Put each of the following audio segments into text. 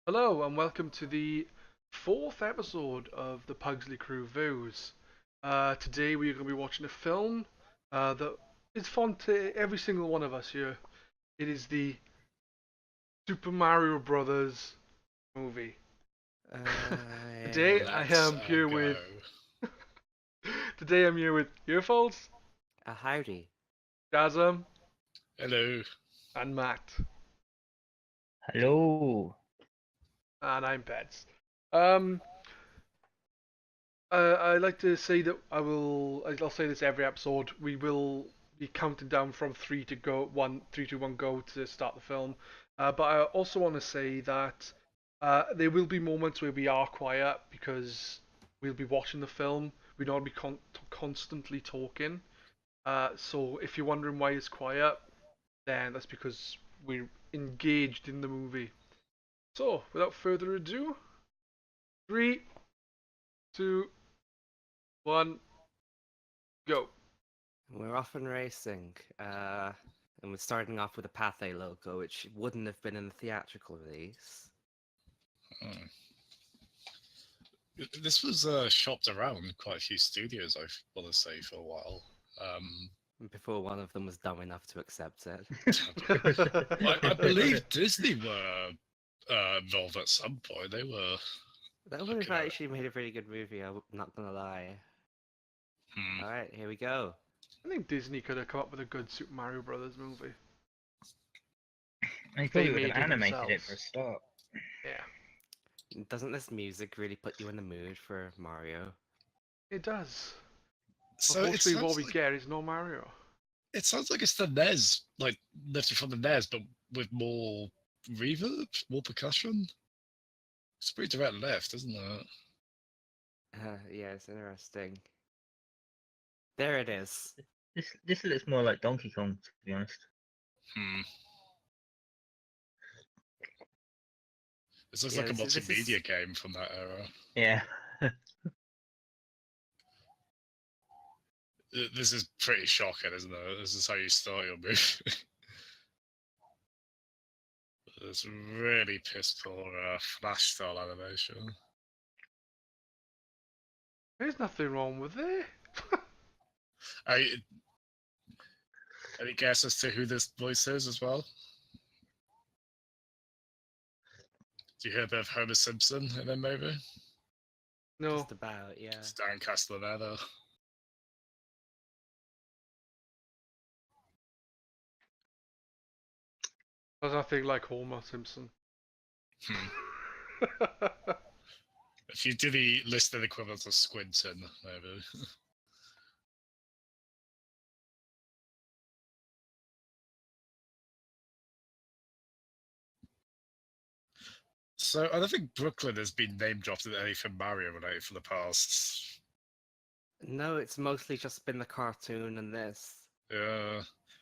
Hello and welcome to the fourth episode of the Pugsley Crew Views. Today we are going to be watching a film that is fun to every single one of us here. It is the Super Mario Brothers movie. Today I Let's am here go. with today I'm here with Earfolds, Howdy. Jazzem, Hello. and Matt, Hello. and I'm Pedz. Um, I like to say that I'll say this every episode. We will be counting down from three to go, one, three, two, one, go to start the film. But I also want to say that there will be moments where we are quiet because we'll be watching the film. We don't want to be constantly talking. So if you're wondering why it's quiet, then that's because we're engaged in the movie. So without further ado, three, two, one, go. We're off and racing. And we're starting off with a Pathé logo, which wouldn't have been in the theatrical release. Hmm. This was shopped around quite a few studios, I want to say, for a while. Before one of them was dumb enough to accept it. I believe Disney were involved at some point. They were. That would have looking at it. actually made a pretty good movie, I'm not gonna lie. Hmm. Alright, here we go. I think Disney could have come up with a good Super Mario Brothers movie. They They probably would made have it animated it themselves. for a start. Yeah, Doesn't this music really put you in the mood for Mario? it does. So it Unfortunately, what sounds, we like, get is no Mario. it sounds like it's the NES, like lifted from the NES, but with more reverb, more percussion. It's pretty direct left, isn't it? Yeah, it's interesting. There it is. This looks more like Donkey Kong, to be honest. Hmm. This looks Yeah, like a this is- multimedia game from that era. Yeah. This is pretty shocking, isn't it? This is how you start your movie. It's really piss poor flash style animation. There's nothing wrong with it. I, any guess as to who this voice is as well? Do you hear a bit of Homer Simpson in that movie? No, Just about, yeah. It's Darren Castellaneta. there's nothing like Homer Simpson. Hmm. If you do the listed equivalent of Squinton, maybe. So I don't think Brooklyn has been name dropped in anything Mario related for the past. No, it's mostly just been the cartoon and this. Yeah,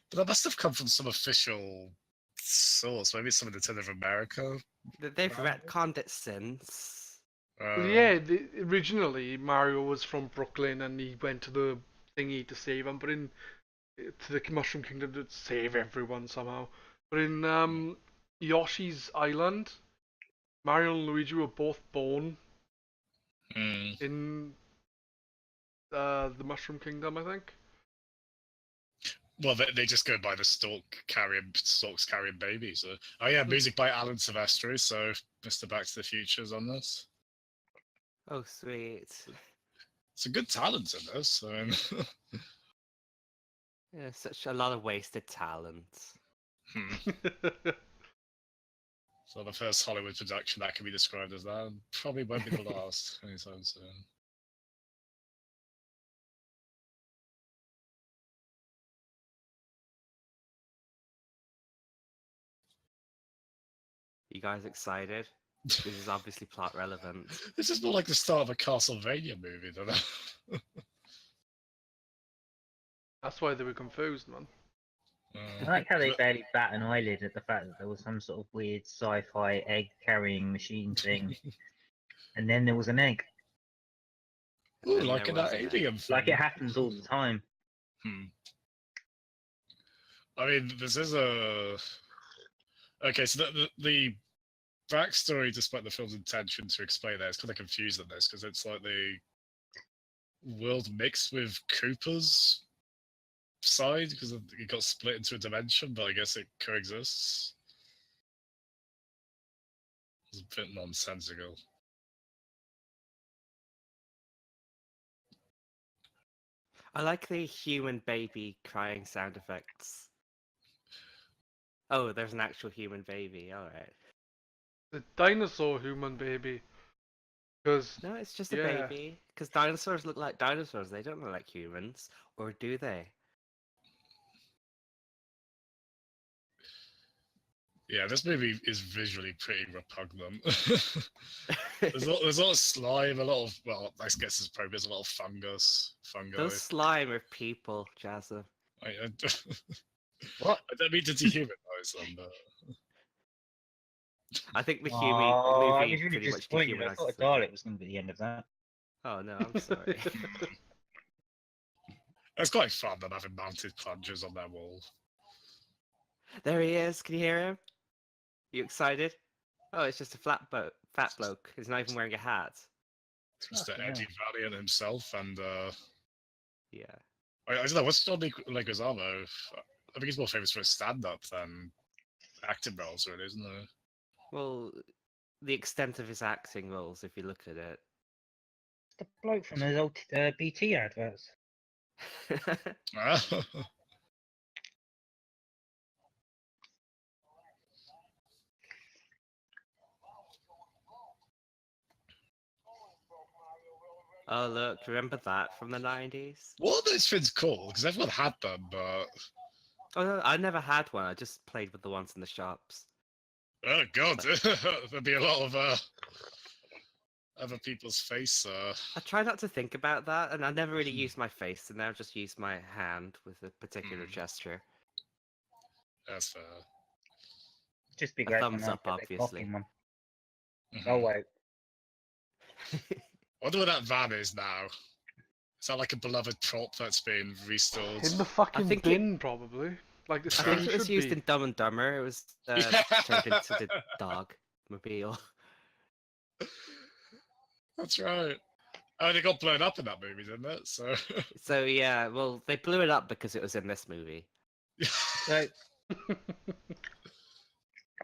but that must have come from some official source. Maybe some of the Nintendo of America. They've Right. retconned it since. Well, yeah, originally Mario was from Brooklyn and he went to the thingy to save him, but to the Mushroom Kingdom to save everyone somehow. But in Yoshi's Island, Mario and Luigi were both born Hmm. in the Mushroom Kingdom, I think. Well, they just go by the stalks carrying babies. Oh yeah, music by Alan Silvestri. So Mr. Back to the Future's on this. Oh, sweet. Some good talent in this. I mean, Yeah, such a lot of wasted talent. So the first Hollywood production that can be described as that, and probably won't be the last anytime soon. You guys excited? This is obviously plot relevant. This is more like the start of a Castlevania movie than a... That's why they were confused, man. I like how they barely bat an eyelid at the fact that there was some sort of weird sci-fi egg-carrying machine thing, and then there was an egg. And Ooh, then like there in was that an egg. alien film. Like it happens all the time. I mean, this is a... Okay, so the backstory, despite the film's intention to explain that, it's kind of confusing this because it's like the world mixed with Cooper's side because it got split into a dimension, but I guess it coexists. It's a bit nonsensical. I like the human baby crying sound effects. Oh, there's an actual human baby. All right. The dinosaur human baby. Because No, it's just a Yeah. baby. Because dinosaurs look like dinosaurs. They don't look like humans, or do they? Yeah, this movie is visually pretty repugnant. There's a lot of slime, a lot of, well, I guess it's probably there's a lot of fungi. Those slime are people, Jazzem. What? I don't mean to dehumanize them, but I think the Oh, I movie was really pretty much disappointed. I thought a dehumanizes them. Dalek was going to be the end of that. Oh no, I'm sorry. it's quite fun them having mounted plungers on their wall. There he is. Can you hear him? You excited? Oh, it's just a fat bloke. He's not even wearing a hat. It's just Fucking Eddie Valiant himself, and Yeah. I don't know what's John Leguizamo. I think he's more famous for his stand-up than acting roles, really, isn't there? Well, the extent of his acting roles, if you look at it. It's the bloke from those old BT adverts. Oh look, remember that from the 90s? What are those things called? Because everyone had them, but Oh no, I never had one. I just played with the ones in the shops. oh god, there'd be a lot of other people's face. I try not to think about that, and I never really Hmm. use my face, and now just use my hand with a particular gesture. That's fair. Just be A great. thumbs when I up, get the obviously. coughing one. Mhm. Oh wait. I wonder what that van is now. Is that like a beloved prop that's been restored? In the fucking think bin, probably. Like the I screen think it was should used be. in Dumb and Dumber. It was Yeah. turned into the dog mobile. That's right. Oh, they got blown up in that movie, didn't it? So. So yeah, well, they blew it up because it was in this movie. So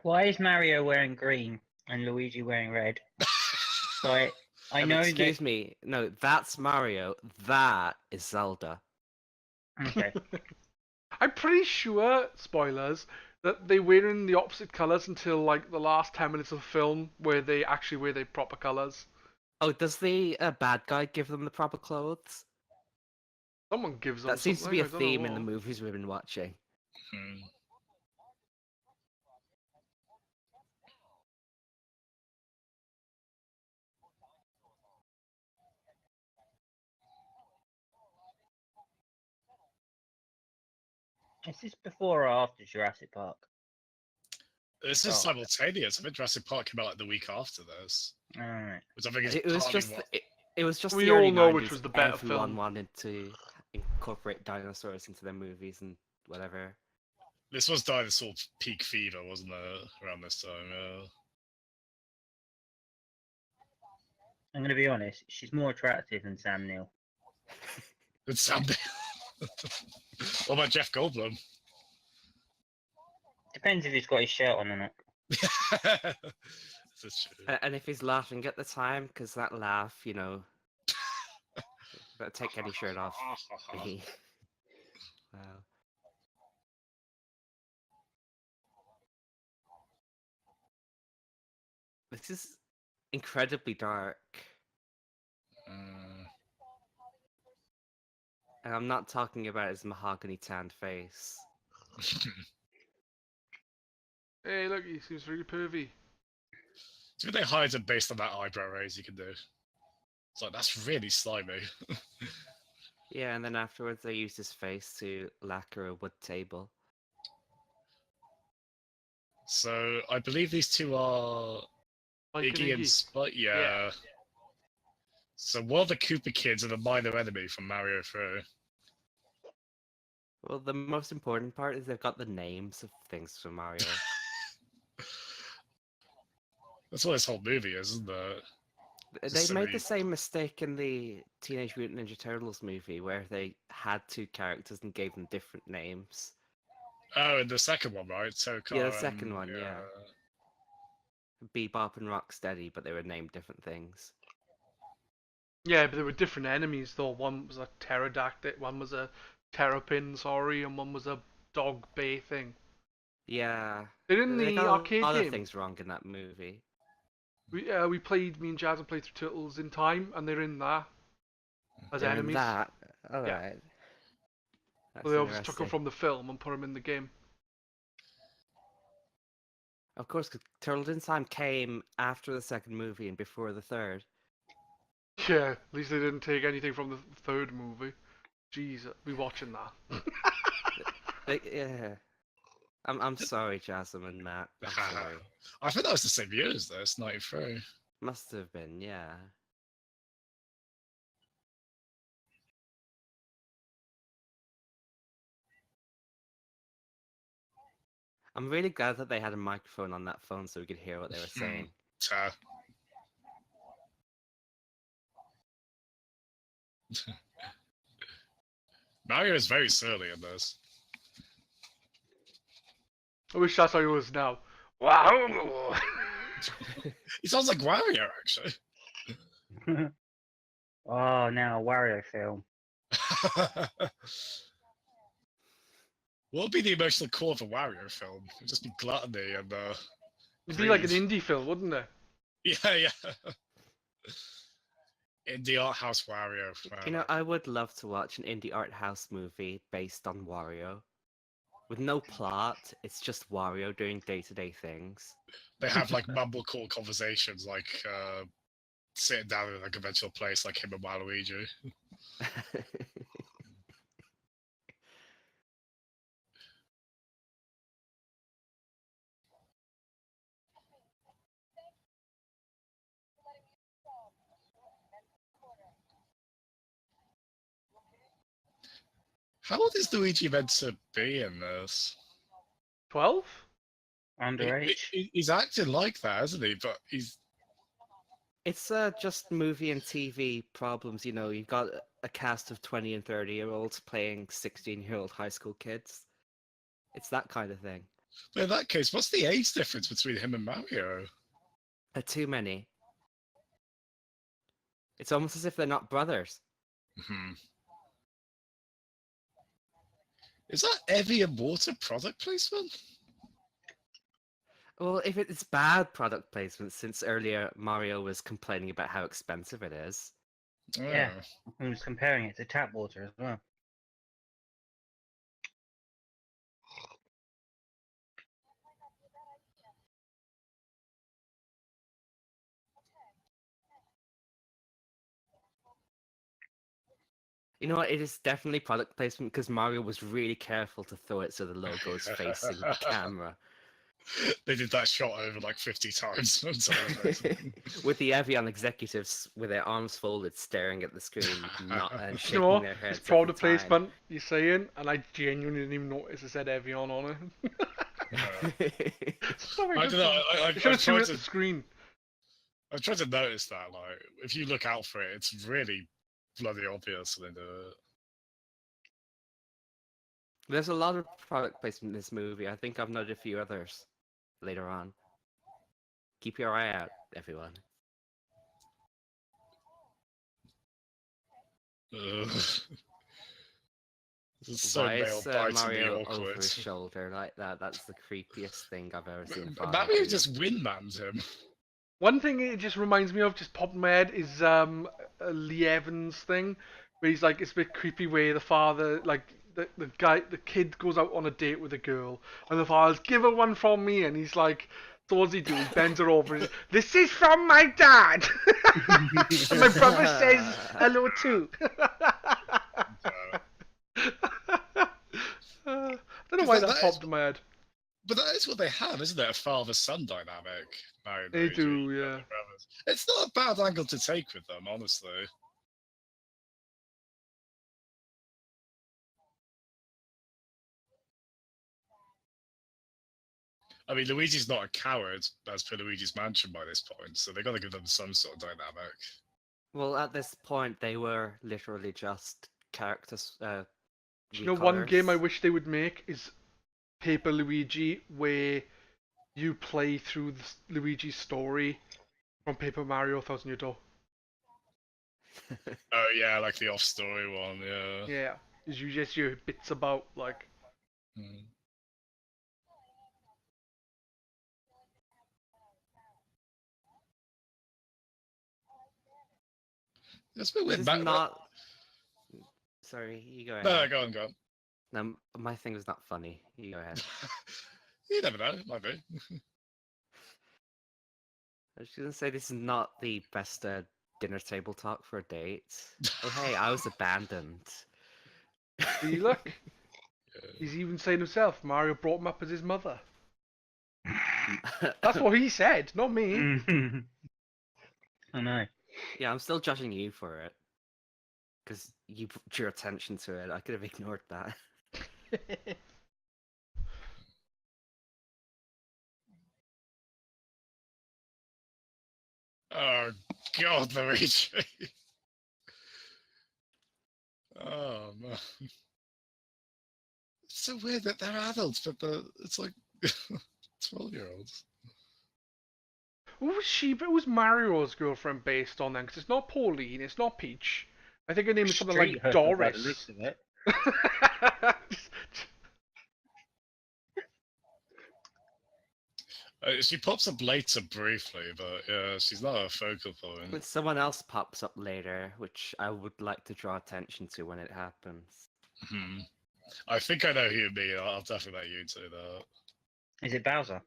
why is Mario wearing green and Luigi wearing red? So I know Excuse me, no, that's Mario. That is Zelda. that. Okay. I'm pretty sure, spoilers, that they were in the opposite colours until like the last 10 minutes of the film where they actually wear their proper colours. Oh, does the bad guy give them the proper clothes? Someone gives them That seems to something, be I a don't know theme in the what. movies we've been watching. Hmm. Is this before or after Jurassic Park? This is Oh. simultaneous. I think Jurassic Park came out like the week after this, Alright. which I think is It was partly just what. it was just We the all early know 90s. which was the better Everyone film. wanted to incorporate dinosaurs into their movies and whatever. This was dinosaur peak fever, wasn't it? Around this time, I'm going to be honest. She's more attractive than Sam Neill. It's Sam. What about Jeff Goldblum? Depends if he's got his shirt on or not. This is true. And if he's laughing at the time, because that laugh, you know, better take any shirt off. Me. Wow. This is incredibly dark. And I'm not talking about his mahogany tanned face. Hey, look, he seems really pervy. Do they hide him based on that eyebrow raise you can do? It's like, that's really slimy. Yeah, and then afterwards they used his face to lacquer a wood table. So, I believe these two are Like Iggy and Spike. Yeah. So, one of the Cooper kids are the minor enemy from Mario 3. Well, the most important part is they've got the names of things from Mario. That's what this whole movie is, isn't it? They Just made silly. the same mistake in the Teenage Mutant Ninja Turtles movie where they had two characters and gave them different names. Oh, and the second one, right? So Yeah, the second one, yeah. Bebop and Rocksteady, but they were named different things. Yeah, but they were different enemies though. One was a pterodactyl, one was a terrapin, sorry, and one was a dog bay thing. Yeah. They did in They the got arcade a lot of game. things wrong in that movie. Me and Jazzem played through Turtles in Time, and they're in that as They're in enemies. that. Alright. Yeah. That's So they obviously took them interesting. from the film and put them in the game. Of course, 'cause Turtles in Time came after the second movie and before the third. Yeah, at least they didn't take anything from the third movie. Jeez, be watching that. Yeah. I'm sorry, Jasmine and Matt. I'm sorry. I think that was the same year as this, 93. Must have been, yeah. I'm really glad that they had a microphone on that phone so we could hear what they were saying. Mario is very surly in this. I wish that's how he was now. Wow! He sounds like Wario, actually. Oh, now a Wario film. What would be the emotional core of a Wario film? It'd just be gluttony and It'd be like an greed. indie film, wouldn't it? Yeah. Indie art house Wario. You know, I would love to watch an indie art house movie based on Wario. With no plot, it's just Wario doing day-to-day things. They have like mumblecore conversations, like sitting down in a conventional place, like him and Waluigi. How old is Luigi meant to be in this? 12? Underage. He's acting like that, isn't he? But he's It's just movie and TV problems, you know. You've got a cast of 20 and 30-year-olds playing 16-year-old high school kids. It's that kind of thing. But in that case, what's the age difference between him and Mario? Too many. It's almost as if they're not brothers. Hmm. Is that Evian water product placement? Well, if it's bad product placement, since earlier Mario was complaining about how expensive it is. Yeah. I was comparing it to tap water as well. You know what? It is definitely product placement because Mario was really careful to throw it so the logo is facing the camera. They did that shot over like 50 times. With the Evian executives with their arms folded, staring at the screen, not and You shaking know, their it's heads. product every time. placement, you're saying, and I genuinely didn't even notice it said Evian on it. Sorry, I don't know. I should have seen it at the screen. I've tried to notice that, like, if you look out for it, it's really bloody obvious when they do it. There's a lot of product placement in this movie. I think I've noted a few others later on. Keep your eye out, everyone. This is so Why male is bitingly Mario over awkward. his shoulder like that? That's the creepiest thing I've ever seen. a father Mario do. just windmans him. One thing it just reminds me of, just popped in my head, is Lee Evans thing, where he's like, it's a bit creepy where the father, like, the kid goes out on a date with a girl, and the father's, give her one from me, and he's like, so what does he do? He bends her over, and he's, this is from my dad! And my brother says hello too. I don't know why that popped in my head. But that is what they have, isn't it? A father-son dynamic. Mario and They Luigi, do, younger yeah. brothers. It's not a bad angle to take with them, honestly. I mean, Luigi's not a coward, as per Luigi's Mansion by this point, so they got to give them some sort of dynamic. Well, at this point, they were literally just characters. Do you know one game I recolors. wish they would make is Paper Luigi, where you play through Luigi's story from Paper Mario Thousand Year Door. Oh yeah, like the off-story one, yeah. Yeah, is you just hear bits about like. Hmm. It's a bit This weird. is not. Sorry, you go ahead. No, go on, go on. No, my thing was not funny. You go ahead. You never know, might be. I was gonna say this is not the best dinner table talk for a date. Oh hey, I was abandoned. See, look, he's even saying himself. Mario brought him up as his mother. That's what he said, not me. I know. Yeah, I'm still judging you for it. Because you put your attention to it. I could have ignored that. Oh god, Luigi. Oh man. It's so weird that they're adults, but it's like 12-year-olds. Who was she? But it was Mario's girlfriend based on then, because it's not Pauline, it's not Peach. I think her name is something Street like hustle by the Doris. looks of it. She pops up later briefly, but yeah, she's not a focal point. But someone else pops up later, which I would like to draw attention to when it happens. Hmm. I think I know who you mean. I'll definitely let you two know. Is it Bowser?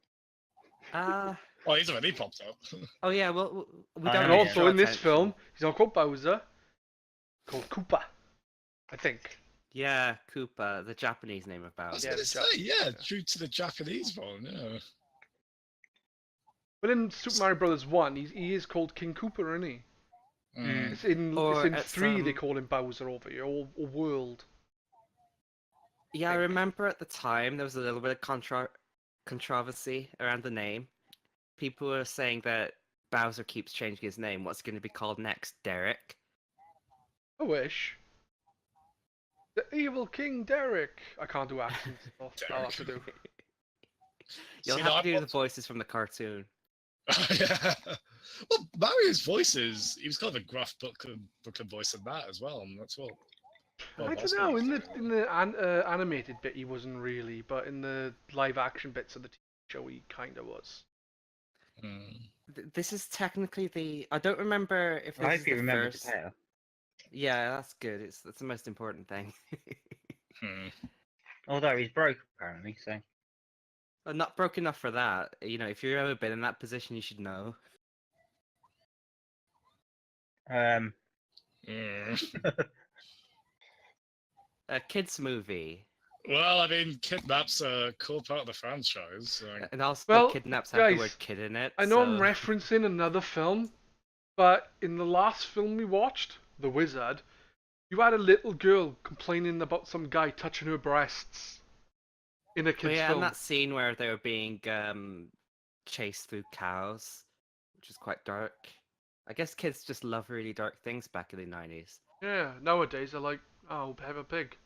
Uh, Oh, he's already popped up. oh yeah, well, we I don't And know, need to also draw in this attention. film, he's not called Bowser, called Koopa, I think. Yeah, Koopa, the Japanese name of I was Bowser. Yeah, gonna the say, yeah, true to the Japanese one, yeah. But in Super Mario Brothers 1, he is called King Koopa, isn't he? Mm. It's in Or 3 they some- call him Bowser over here, or World. Yeah, I think. remember at the time there was a little bit of controversy around the name. People were saying that Bowser keeps changing his name. What's going to be called next? Derek? I wish. The evil King Derek. I can't do accents. I'll have to do. You'll See, have no, to I do the voices from the cartoon. yeah. Well, Mario's voices, he was kind of a gruff Brooklyn voice in that as well, and that's what. I don't know. In the animated bit, he wasn't really, but in the live action bits of the TV show, he kind of was. This is technically the. I don't remember if this I is hope you the remember first. the pair. Yeah, that's good. That's the most important thing. Although he's broke apparently, so. I'm not broke enough for that. You know, if you've ever been in that position, you should know. A kids movie, Well, I mean, Kidnap's a cool part of the franchise. So. and also Well, kidnaps have guys, the word kid in it. I know I'm so- referencing another film, but in the last film we watched, The Wizard, you had a little girl complaining about some guy touching her breasts in a Oh kid's yeah, film. and that scene where they were being chased through cows, which is quite dark. I guess kids just love really dark things back in the 90s. Yeah, nowadays they're like, oh, have a pig.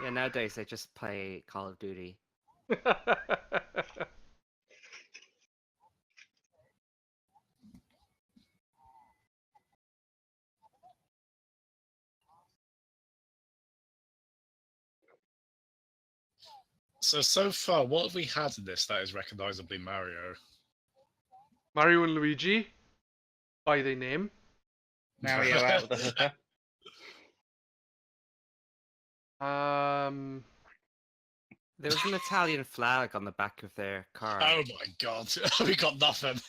Yeah, nowadays they just play Call of Duty. So far, what have we had in this that is recognizably Mario? Mario and Luigi, by their name. Mario out of the hooker. There was an Italian flag on the back of their car. Oh my god, we got nothing.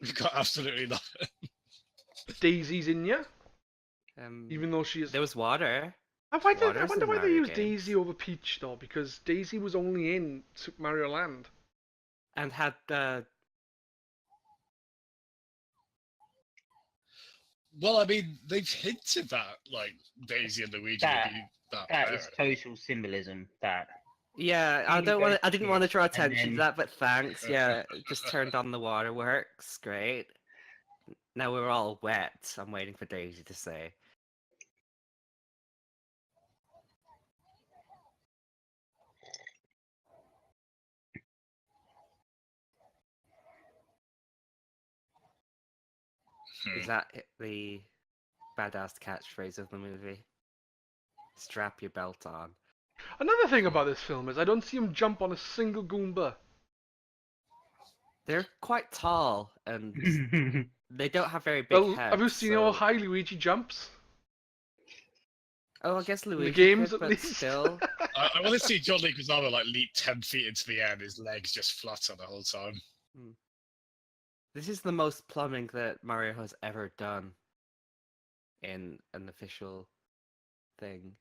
We got absolutely nothing. Daisy's in ya, Um, even though she is. there was water. I Waters wonder in why they Mario used games. Daisy over Peach though, because Daisy was only in Super Mario Land. And had Well, I mean, they've hinted that like Daisy and Luigi would be that That pair. is total symbolism. That Yeah, I Really don't want. goes I didn't want to draw and attention then- to that, but thanks. Yeah, just turned on the waterworks. Great. Now we're all wet. I'm waiting for Daisy to say. Is that the badass catchphrase of the movie? Strap your belt on. Another thing about this film is I don't see him jump on a single Goomba. They're quite tall, and they don't have very big Well, heads. have you seen how so- high Luigi jumps? Oh, I guess In the Luigi games, could, at but least. still. I want to see John Leguizamo like leap 10 feet into the air and his legs just flutter the whole time. This is the most plumbing that Mario has ever done in an official thing.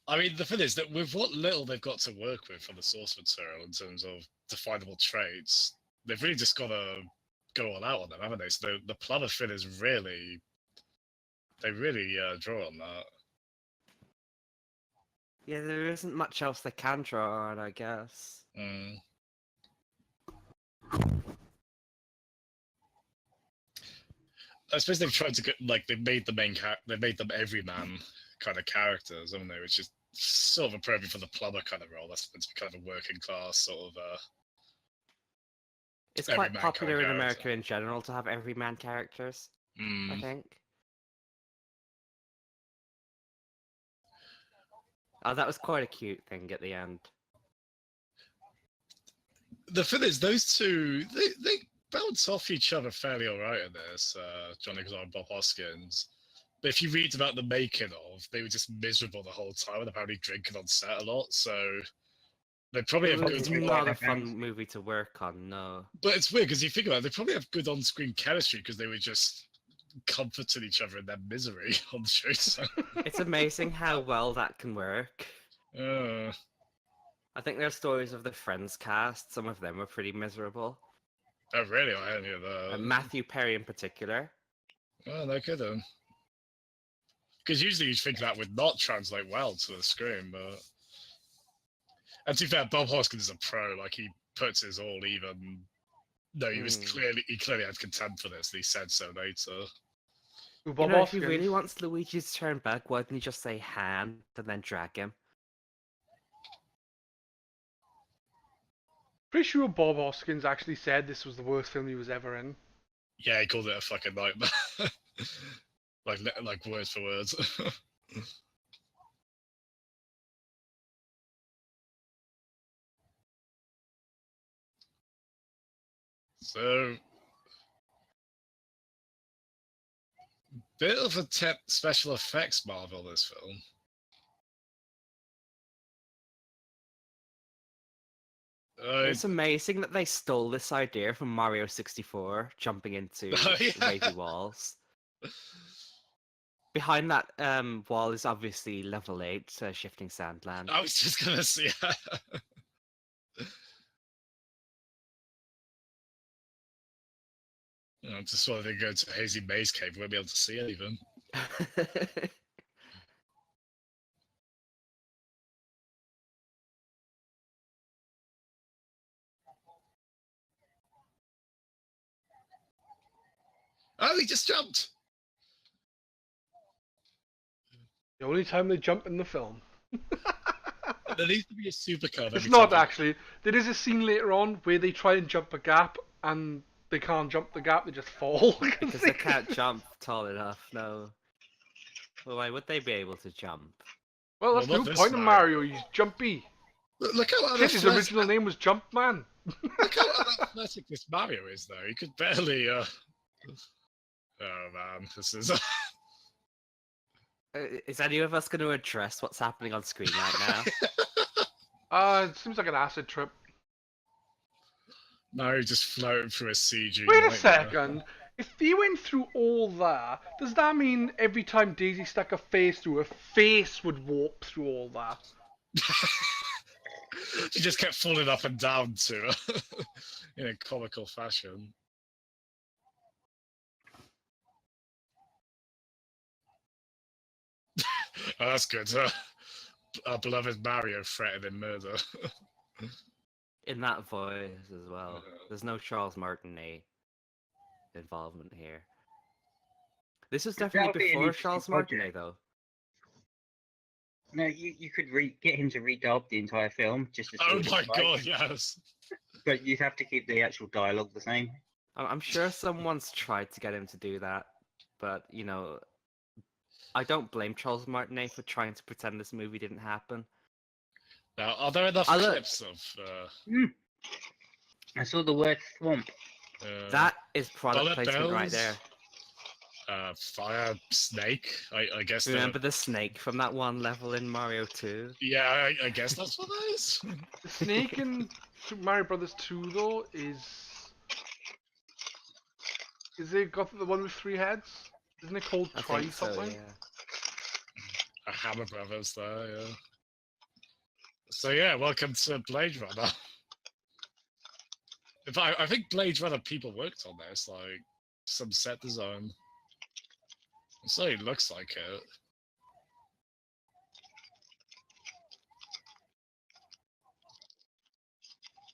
I mean, the thing is that with what little they've got to work with from the source material in terms of definable traits, they've really just got to go all out on them, haven't they? So the plumber thing is really, they really draw on that. Yeah, there isn't much else they can draw on, I guess. Mm. I suppose they've tried to get like they made the they made them everyman kind of characters, haven't they? Which is sort of appropriate for the plumber kind of role. That's meant to be kind of a working class sort of. It's Every quite man popular kind in of America character. in general to have everyman characters, I think. Oh, that was quite a cute thing at the end. The thing is, those two they bounce off each other fairly all right in this. John Leguizamo and Bob Hoskins. But if you read about the making of, they were just miserable the whole time and apparently drinking on set a lot. So they probably have It's good. not a fun movie to work on, no. But it's weird because you think about it, they probably have good on-screen chemistry because they were just comforting each other in their misery on the show. So. It's amazing how well that can work. Uh, I think there are stories of the Friends cast. Some of them were pretty miserable. oh, really? I hadn't heard that. Matthew Perry in particular. Oh, no kidding. Because usually you'd think that would not translate well to the screen, but... And to be fair, Bob Hoskins is a pro. Like, he puts his all even... No, he clearly had contempt for this, and he said so later. Who, You Bob know, if Hoskins? he really wants Luigi to turn back, why didn't he just say hand and then drag him? Pretty sure Bob Hoskins actually said this was the worst film he was ever in. Yeah, he called it a fucking nightmare. like words for words. So, bit of a special effects marvel, this film. It's amazing that they stole this idea from Mario 64, jumping into wavy walls. Behind that wall is obviously level 8, Shifting Sandland. I was just gonna say. Just while they go to Hazy Maze Cave, we won't be able to see anything. Oh, he just jumped! The only time they jump in the film. There needs to be a supercar. It's not actually. There is a scene later on where they try and jump a gap and they can't jump the gap, they just fall. Because they can't jump tall enough, no. Well, why would they be able to jump? Well, that's Well, the not whole this point of Mario. Mario, he's jumpy. Look how Shit, his original name was Jumpman. Look how unathletic this Mario is, though. He could barely. Oh man, this is. Is any of us going to address what's happening on screen right now? It seems like an acid trip. Mario just floating through a CG. Wait a nightmare. second. If he went through all that, does that mean every time Daisy stuck a face through, her face would warp through all that? She just kept falling up and down to in a comical fashion. Oh, that's good. our beloved Mario threatening murder. In that voice as well. There's no Charles Martinet involvement here. This was That'll definitely be an before interesting Charles project. Martinet, though. No, you could get him to redub the entire film just to see Oh what it's my like, god, yes. but you'd have to keep the actual dialogue the same. I'm sure someone's tried to get him to do that, but you know, I don't blame Charles Martinet for trying to pretend this movie didn't happen. Now, are there enough I look- clips of I saw the word swamp. That is product bullet placement right bills? there. Fire snake? I guess. Remember the snake from that one level in Mario 2? Yeah, I guess that's what that is. The snake in Super Mario Brothers 2 though is it got the one with 3 heads? Isn't it called I Try think so, something? yeah. A Hammer Brothers there, yeah. So yeah, welcome to Blade Runner. In fact, I think Blade Runner people worked on this, like some set design. It certainly looks like it.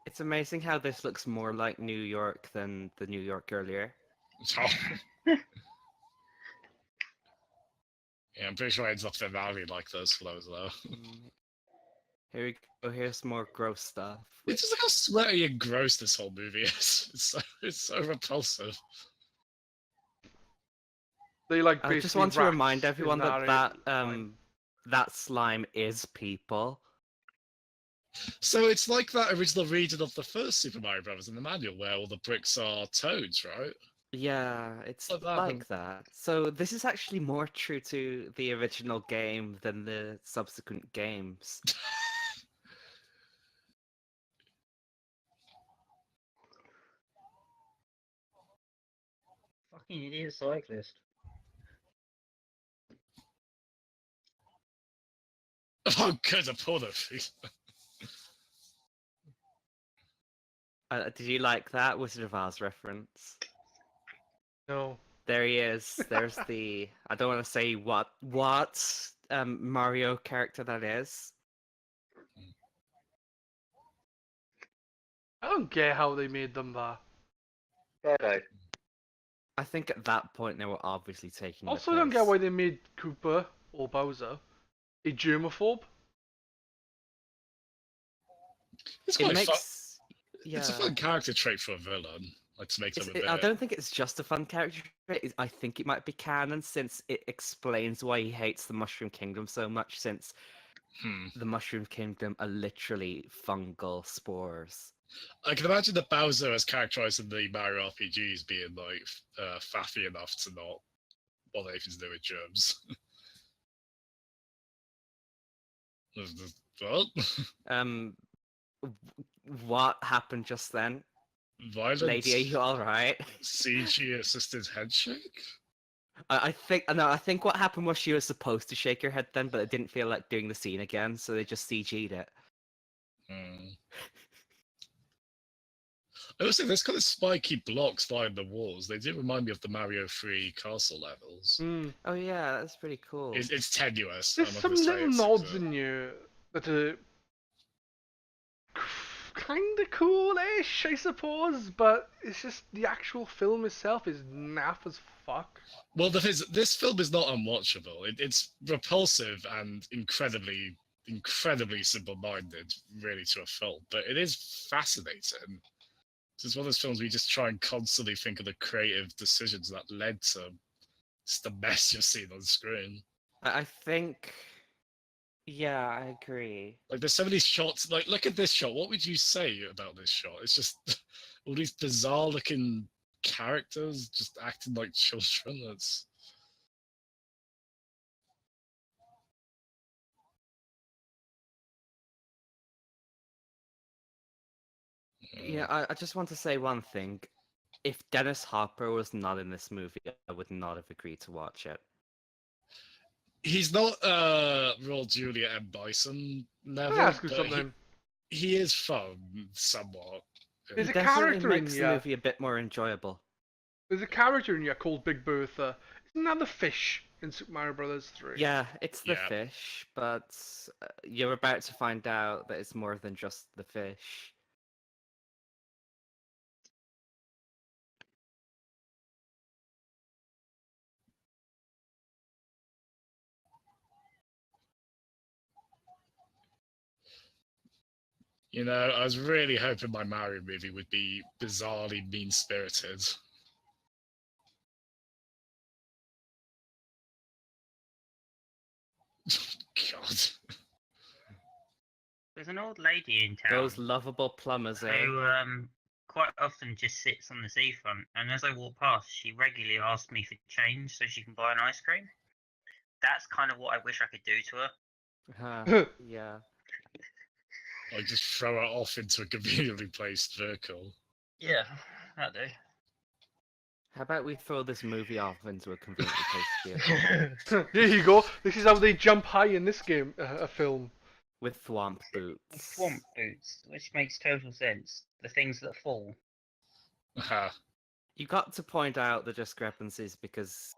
It's amazing how this looks more like New York than the New York earlier. Yeah, I'm pretty sure it ends up in an alley like this when I was there. Here we go. Here's more gross stuff. It's just like how sweaty and gross this whole movie is. It's so repulsive. They like I basically just want to rats remind in everyone an that area. that slime is people. So it's like that original reading of the first Super Mario Brothers in the manual, where all the bricks are toads, right? Yeah, it's Like that, like that. So this is actually more true to the original game than the subsequent games. Fucking idiot cyclist. Oh, good, a porno feed. Did you like that Wizard of Oz reference? No. There he is. There's the. I don't want to say what Mario character that is. I don't get how they made them that. Birdo. I think at that point they were obviously taking. Also, the I don't get piss. why they made Koopa or Bowser a germaphobe. It's It quite fun. makes. Yeah. It's a fun character trait for a villain, like to make them a bit. I don't think it's just a fun character trait. I think it might be canon since it explains why he hates the Mushroom Kingdom so much. Since the Mushroom Kingdom are literally fungal spores. I can imagine that Bowser, as characterized in the Mario RPGs, being like faffy enough to not want anything to do with germs. What? What happened just then? Violence? Lady, are you alright? CG assisted handshake? I think what happened was she was supposed to shake her head then, but it didn't feel like doing the scene again, so they just CG'd it. I also think there's kind of spiky blocks behind the walls. They do remind me of the Mario 3 castle levels. Oh yeah, that's pretty cool. It's tenuous. There's I'm not some gonna say little it's nods exact. in here that are kind of cool-ish, I suppose, but it's just the actual film itself is naff as fuck. Well, the thing is, this film is not unwatchable. It's repulsive and incredibly simple-minded, really, to a film. But it is fascinating. It's one of those films where you just try and constantly think of the creative decisions that led to just the mess you're seeing on screen. I think. Yeah, I agree. Like, there's so many shots. Like, look at this shot. What would you say about this shot? It's just all these bizarre-looking characters just acting like children. That's. Yeah, I just want to say one thing. If Dennis Hopper was not in this movie, I would not have agreed to watch it. He's not Raw Julia M. Bison level. Can I ask you but something? He is fun, somewhat. There's He a definitely character in makes the here. movie a bit more enjoyable. There's a character in here called Big Bertha. Isn't that the fish in Super Mario Brothers 3. Yeah, it's the Yeah. fish, but you're about to find out that it's more than just the fish. You know, I was really hoping my Mario movie would be bizarrely mean-spirited. God. There's an old lady in town Those lovable plumbers, eh? who quite often just sits on the seafront, and as I walk past, she regularly asks me for change so she can buy an ice cream. That's kind of what I wish I could do to her. Yeah. Like, just throw it off into a conveniently placed vehicle. Yeah, that'd do. How about we throw this movie off into a conveniently placed vehicle There you go. This is how they jump high in this game, a film. with thwomp boots? Swamp boots, which makes total sense. The things that fall. Aha. You got to point out the discrepancies because,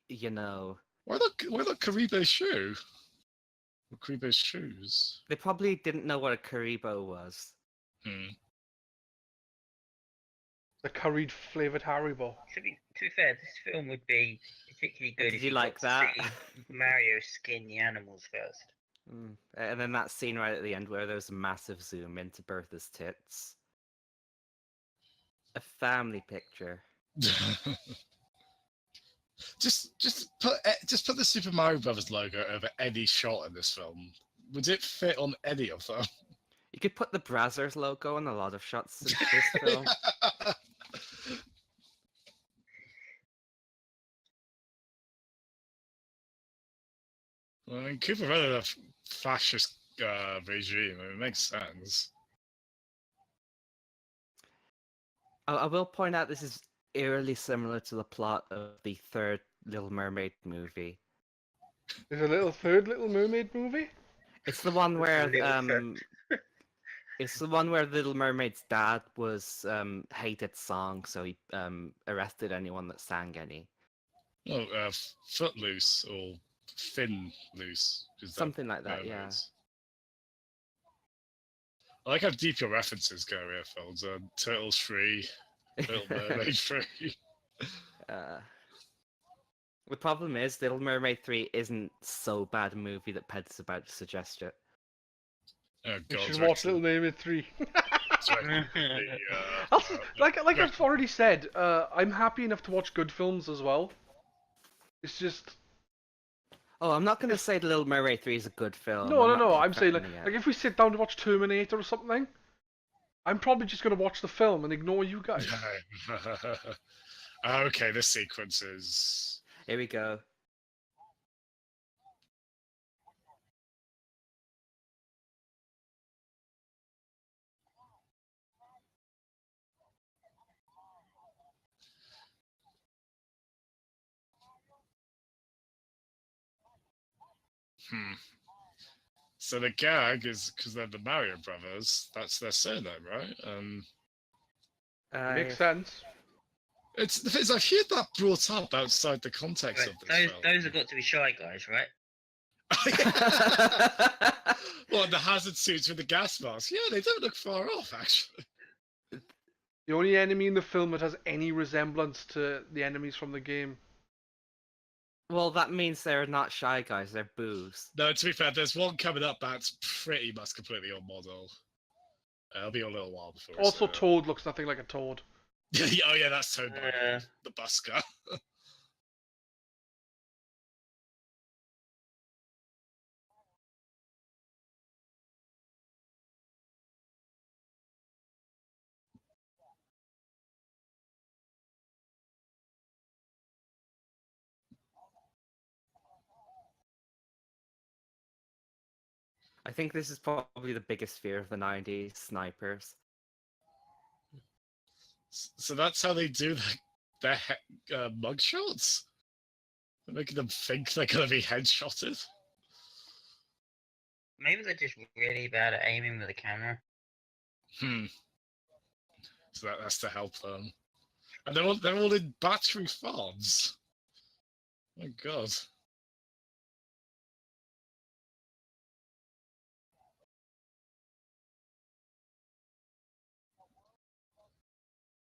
you know, Why not Karibo's shoe? Or Karibo's shoes? they probably didn't know what a Karibo was. Hmm. The curried flavoured Haribo. To be fair, this film would be particularly good Did if you you like got to that? see Mario skin the animals first. And then that scene right at the end where there's a massive zoom into Bertha's tits. A family picture. just put the Super Mario Brothers logo over any shot in this film. Would it fit on any of them? You could put the Brazzers logo on a lot of shots in this film. I mean, Cooper ran a fascist regime. It makes sense. I will point out this is eerily similar to the plot of the third Little Mermaid movie. There's a third Little Mermaid movie? It's the one where Little it's the one where Little Mermaid's dad was hated songs, so he arrested anyone that sang any. Oh, Footloose or Fin Loose. Something like that, yeah. I like how deep your references go, Earfolds. Turtles 3, Little Mermaid 3. The problem is, Little Mermaid 3 isn't so bad a movie that Pedz is about to suggest it. Oh, You God. should watch Little Mermaid 3. Like I've already said, I'm happy enough to watch good films as well. It's just... Oh, I'm not going to say Little Mermaid 3 is a good film. No. I'm saying, like defending it. if we sit down to watch Terminator or something, I'm probably just going to watch the film and ignore you guys. Okay, this sequence is... Here we go. So the gag is because they're the Mario Brothers. That's their surname, right? Makes sense. It's the thing is, I've heard that brought up outside the context of this film. Those have got to be Shy Guys, right? What, the hazard suits with the gas mask? Yeah, they don't look far off, actually. The only enemy in the film that has any resemblance to the enemies from the game. Well, that means they're not Shy Guys, they're boos. No, to be fair, there's one coming up that's pretty much completely on model. It'll be a little while before. Also, Toad looks nothing like a Toad. Oh yeah, that's Toad, the busker. I think this is probably the biggest fear of the 90s snipers. So that's how they do their mugshots? They're making them think they're going to be headshotted? Maybe they're just really bad at aiming with a camera. So that's to help them. And they're all in battery farms. My God.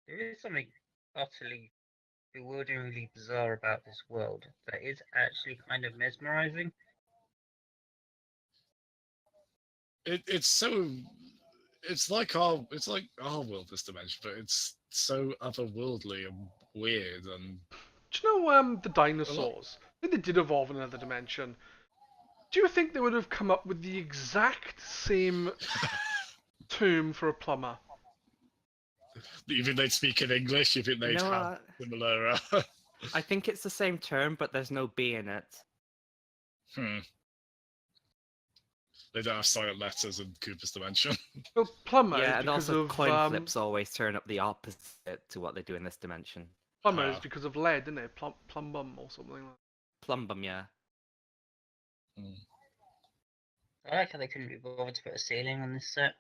There is something utterly bewilderingly bizarre about this world that is actually kind of mesmerizing. It's so. It's like our world, this dimension, but it's so otherworldly and weird and Do you know the a lot. dinosaurs? If they did evolve in another dimension, do you think they would have come up with the exact same term for a plumber? You think they'd speak in English? You think they'd know have what? similar? I think it's the same term, but there's no B in it. Hmm. They don't have silent letters in Cooper's dimension. Well, plumber is Yeah, and because also of coin flips always turn up the opposite to what they do in this dimension. plumber is Ah. because of lead, isn't it? Plumbum or something like Plumbum, yeah. Hmm. I like how they couldn't be bothered to put a ceiling on this set.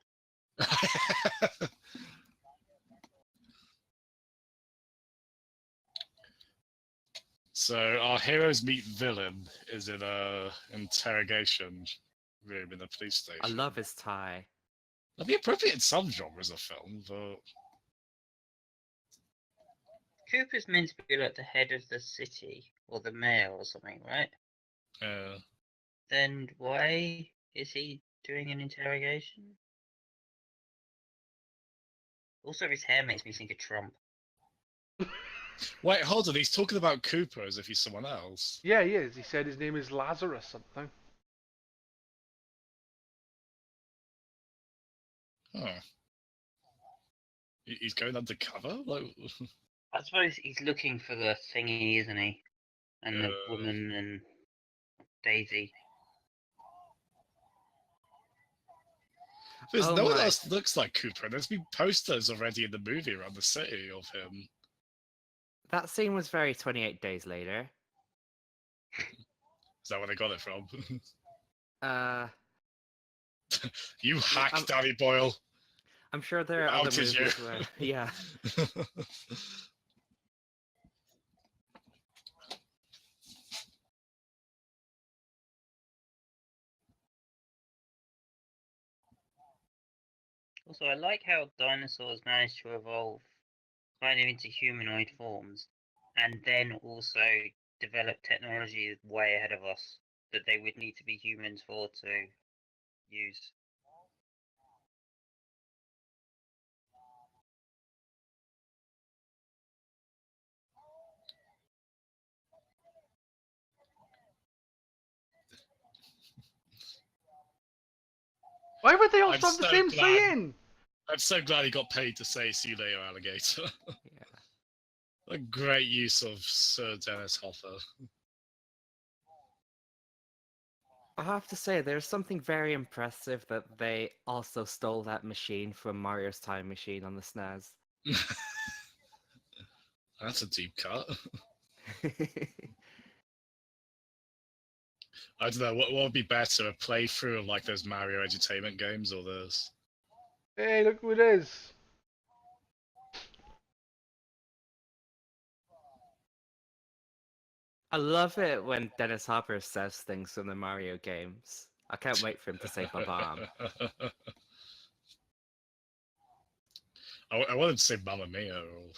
So our heroes meet villain is in a interrogation room in the police station. I love his tie. That'd be appropriate in some genres of film, but Cooper's meant to be like the head of the city or the mayor or something, right? Then why is he doing an interrogation? Also, his hair makes me think of Trump. wait, hold on. He's talking about Cooper as if he's someone else. Yeah, he is. He said his name is Lazarus something. Huh. He's going undercover? Like, I suppose he's looking for the thingy, isn't he? And the woman and Daisy. there's Oh no one my. else that looks like Cooper. There's been posters already in the movie around the city of him. That scene was very 28 Days Later. Is that where they got it from? Uh, You hack, Danny Boyle. I'm sure there Who are other outed you? movies where, yeah. Also, I like how dinosaurs managed to evolve kind of into humanoid forms and then also develop technology way ahead of us that they would need to be humans for to use. Why would they all I'm have the so same glad. saying? I'm so glad he got paid to say "see you later, alligator." Yeah. A great use of Sir Dennis Hopper. I have to say, there's something very impressive that they also stole that machine from Mario's Time Machine on the SNES. That's a deep cut. I don't know, what would be better, a playthrough of like those Mario Edutainment games or this? Hey, look who it is. I love it when Dennis Hopper says things from the Mario games. I can't wait for him to say "ba-bam." I wanted to say Mamma Mia or...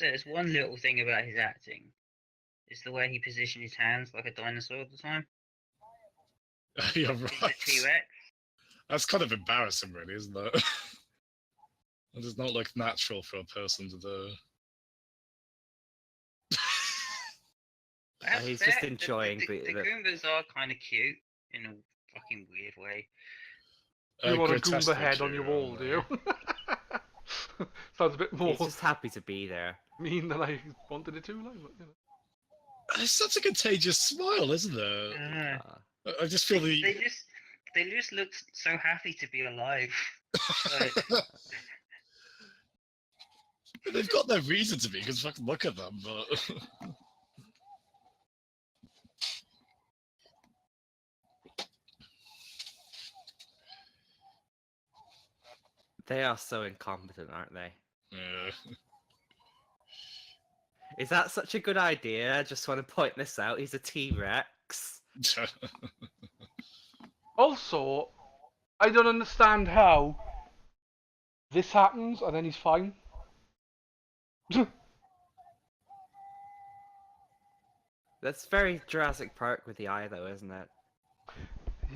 There's one little thing about his acting. It's the way he positioned his hands like a dinosaur at the time. You're He's right. a T-Rex. That's kind of embarrassing, really, isn't it? It does not look natural for a person to do. He's just enjoying the Goombas are kind of cute in a fucking weird way. You want a grotesquely Goomba head on your cute, wall, aren't do you? Sounds a bit more He's just happy to be there. mean than I wanted it to, like, but, you know. It's such a contagious smile, isn't it? I just feel They just look so happy to be alive. Like, they've got no reason to be, because fucking look at them, but... They are so incompetent, aren't they? Yeah. Is that such a good idea? I just want to point this out. He's a T-Rex. Also, I don't understand how this happens and then he's fine. That's very Jurassic Park with the eye, though, isn't it?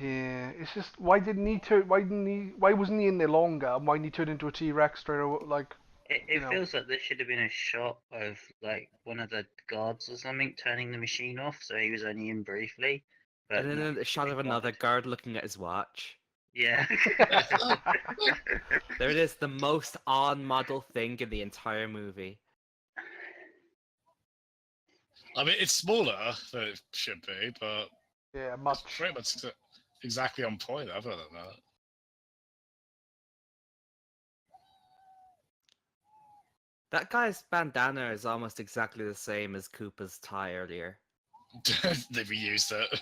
Yeah, it's just why didn't he turn? Why wasn't he in there longer? And why didn't he turn into a T-Rex straight away? Like, It feels like there should have been a shot of like one of the guards or something turning the machine off, so he was only in briefly. But And then a shot of another guard looking at his watch. Yeah. There it is, the most on-model thing in the entire movie. I mean, it's smaller than it should be, but yeah, it's much. pretty much exactly on point other than that. That guy's bandana is almost exactly the same as Koopa's tie earlier. They reused it.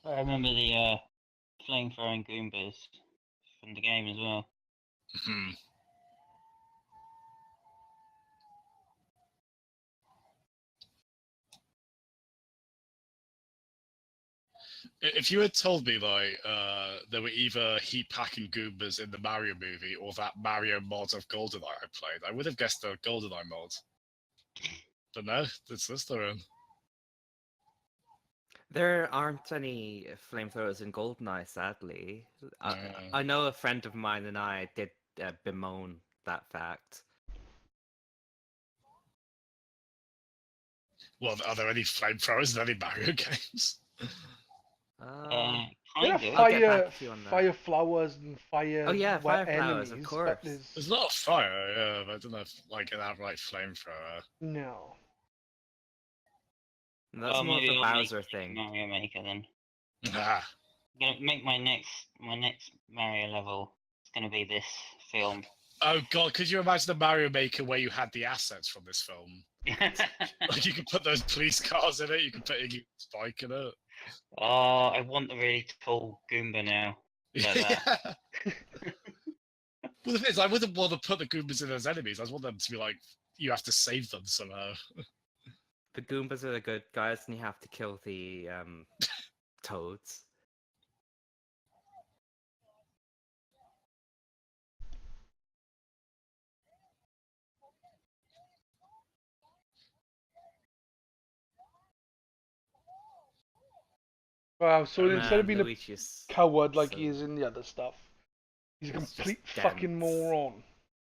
I remember the flame-throwing Goombas from the game as well. If you had told me like there were either heat packing Goombas in the Mario movie or that Mario mod of GoldenEye I played, I would have guessed the GoldenEye mod. But no, it's this one. There aren't any flamethrowers in GoldenEye, sadly. I know a friend of mine and I did bemoan that fact. Well, are there any flamethrowers in any Mario games? There are fire flowers and fire. Oh yeah, fire enemies, flowers, of course. There's not a fire, yeah, but I don't know if like an outright flamethrower. No. That's more of a Bowser thing. Mario Maker then. Ah. I'm gonna make my next Mario level. It's gonna be this film. Oh god, could you imagine the Mario Maker where you had the assets from this film? Like you could put those police cars in it, you could put Iggy Spike in it. Oh, I want the really tall Goomba now. Yeah. Well, the thing is, I wouldn't want to put the Goombas in as enemies. I just want them to be like, you have to save them somehow. The Goombas are the good guys, and you have to kill the Toads. Wow, so instead of being Luigi's a coward like he is in the other stuff, he's a complete fucking dense. moron.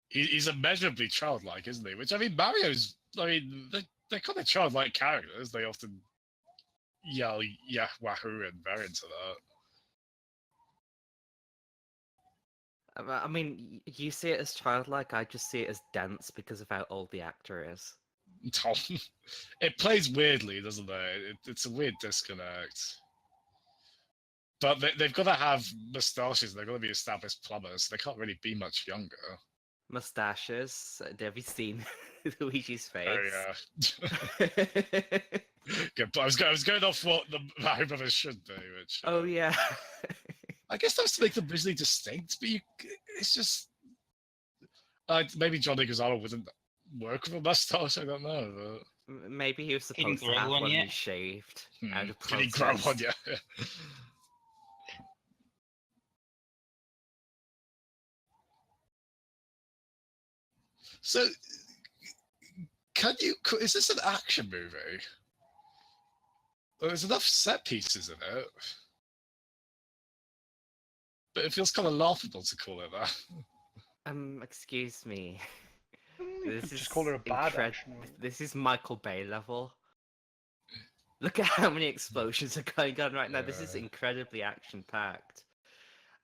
He's immeasurably childlike, isn't he? Which, I mean, Mario's, I mean, they're kind of childlike characters. They often yell, yeah, wahoo, and variants of that. I mean, you see it as childlike, I just see it as dense because of how old the actor is. Tom, it plays weirdly, doesn't it? It's a weird disconnect. But they've got to have moustaches. They've got to be established plumbers. So they can't really be much younger. Mustaches. Have you seen Luigi's face? Oh yeah. Good. I was going off what the Mario Brothers should do. Which. Oh yeah. I guess that's to make them visually distinct, but it's just maybe Johnny Gonzalo wouldn't work with a mustache. I don't know. But... Maybe he was supposed to have one when he shaved. Out of Can he grow one yet? So, is this an action movie? There's enough set pieces in it. But it feels kind of laughable to call it that. Excuse me. This is just call it a bad action movie. This is Michael Bay level. Look at how many explosions are going on right now. This is incredibly action-packed.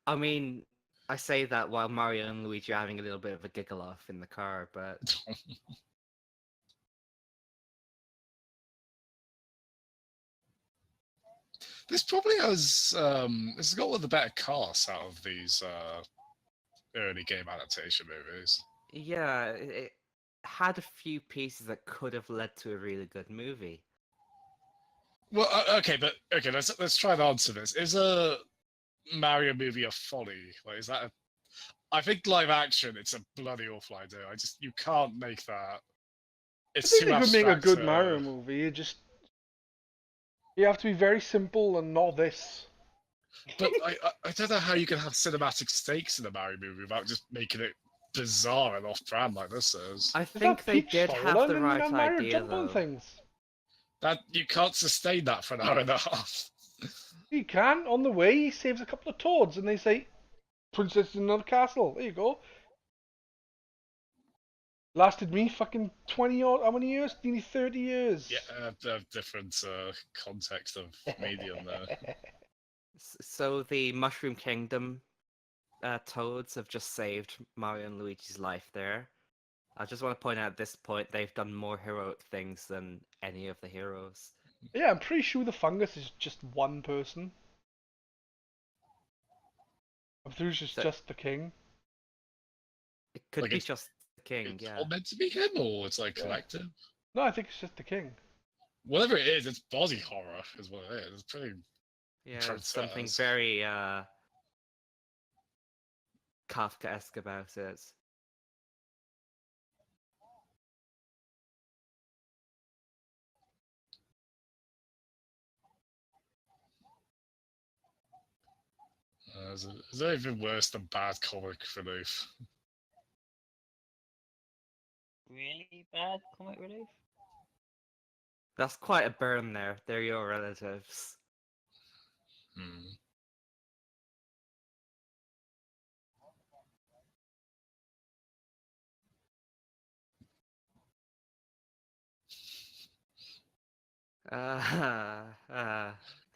I mean, I say that while Mario and Luigi are having a little bit of a giggle off in the car, but... This probably has... this has got one of the better casts out of these early game adaptation movies. Yeah, it had a few pieces that could have led to a really good movie. Well, okay, but okay, let's try and answer this. Is a Mario movie a folly? Like, is that a... I think live action, it's a bloody awful idea. You can't make that. I It's think too they could make a abstract. good Mario movie. You have to be very simple and not this. But I don't know how you can have cinematic stakes in a Mario movie without just making it bizarre and off-brand like this is. I Is think that they Peach did stolen have the and right Mario idea, jump on though. things? That you can't sustain that for an hour and a half. You can. On the way, he saves a couple of toads, and they say, "Princess in another castle." There you go. Lasted me fucking 20 or how many years? Nearly 30 years. Yeah, different context of medium there. So the Mushroom Kingdom toads have just saved Mario and Luigi's life there. I just want to point out at this point they've done more heroic things than any of the heroes. Yeah, I'm pretty sure the fungus is just one person. I'm pretty sure it's So- just the king. It could Like be it's- just the king, It's yeah. all meant to be him, or it's like Yeah. collective. No, I think it's just the king. Whatever it is, it's body horror, is what it is. It's pretty. Yeah, there's something grotesque. very Kafkaesque about it. Is that even worse than bad comic relief? Really bad comic relief? That's quite a burn there. They're your relatives. Hmm.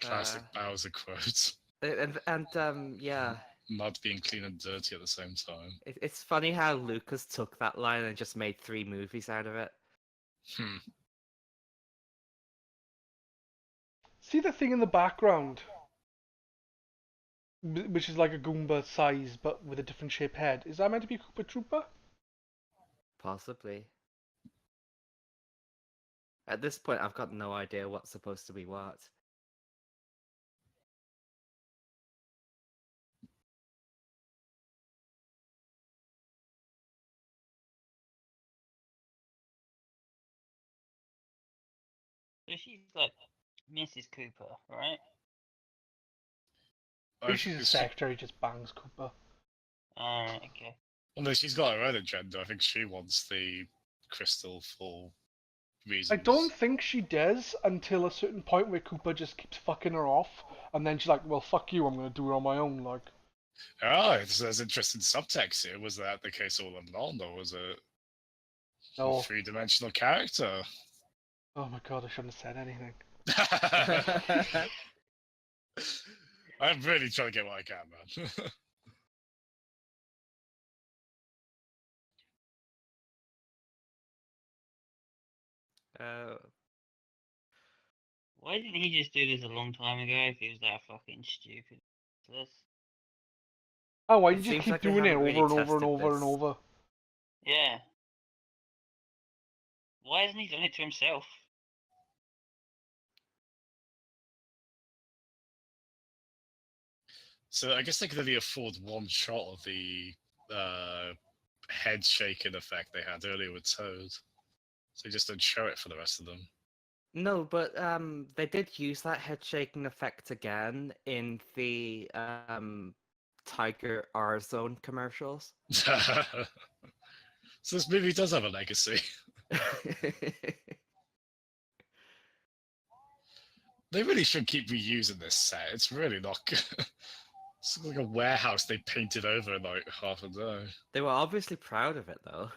Classic Bowser quote. Yeah, Mud being clean and dirty at the same time. it's funny how Lucas took that line and just made 3 movies out of it. Hmm. See the thing in the background? Which is like a Goomba size, but with a different shaped head. Is that meant to be Koopa Troopa? Possibly. At this point, I've got no idea what's supposed to be what. So she's like Mrs. Cooper, right? I think she's a secretary, just bangs Koopa. Okay. Well, no, she's got her own agenda. I think she wants the crystal for reasons. I don't think she does until a certain point where Koopa just keeps fucking her off, and then she's like, "Well, fuck you, I'm gonna do it on my own." Like, Oh, there's interesting subtext here. Was that the case all along, or was it no. a three-dimensional character? Oh my god, I shouldn't have said anything. I'm really trying to get what I can, man. Why didn't he just do this a long time ago if he was that fucking stupid? Oh, why It do you just seems keep like they doing it haven't over really and over and tested over and this. over? Yeah. Why hasn't he done it to himself? So I guess they could only afford one shot of the head shaking effect they had earlier with Toad. So they just don't show it for the rest of them. No, but they did use that head shaking effect again in the Tiger R Zone commercials. So this movie does have a legacy. They really should keep reusing this set. It's really not good. It's like a warehouse they painted over in like half a day. They were obviously proud of it, though.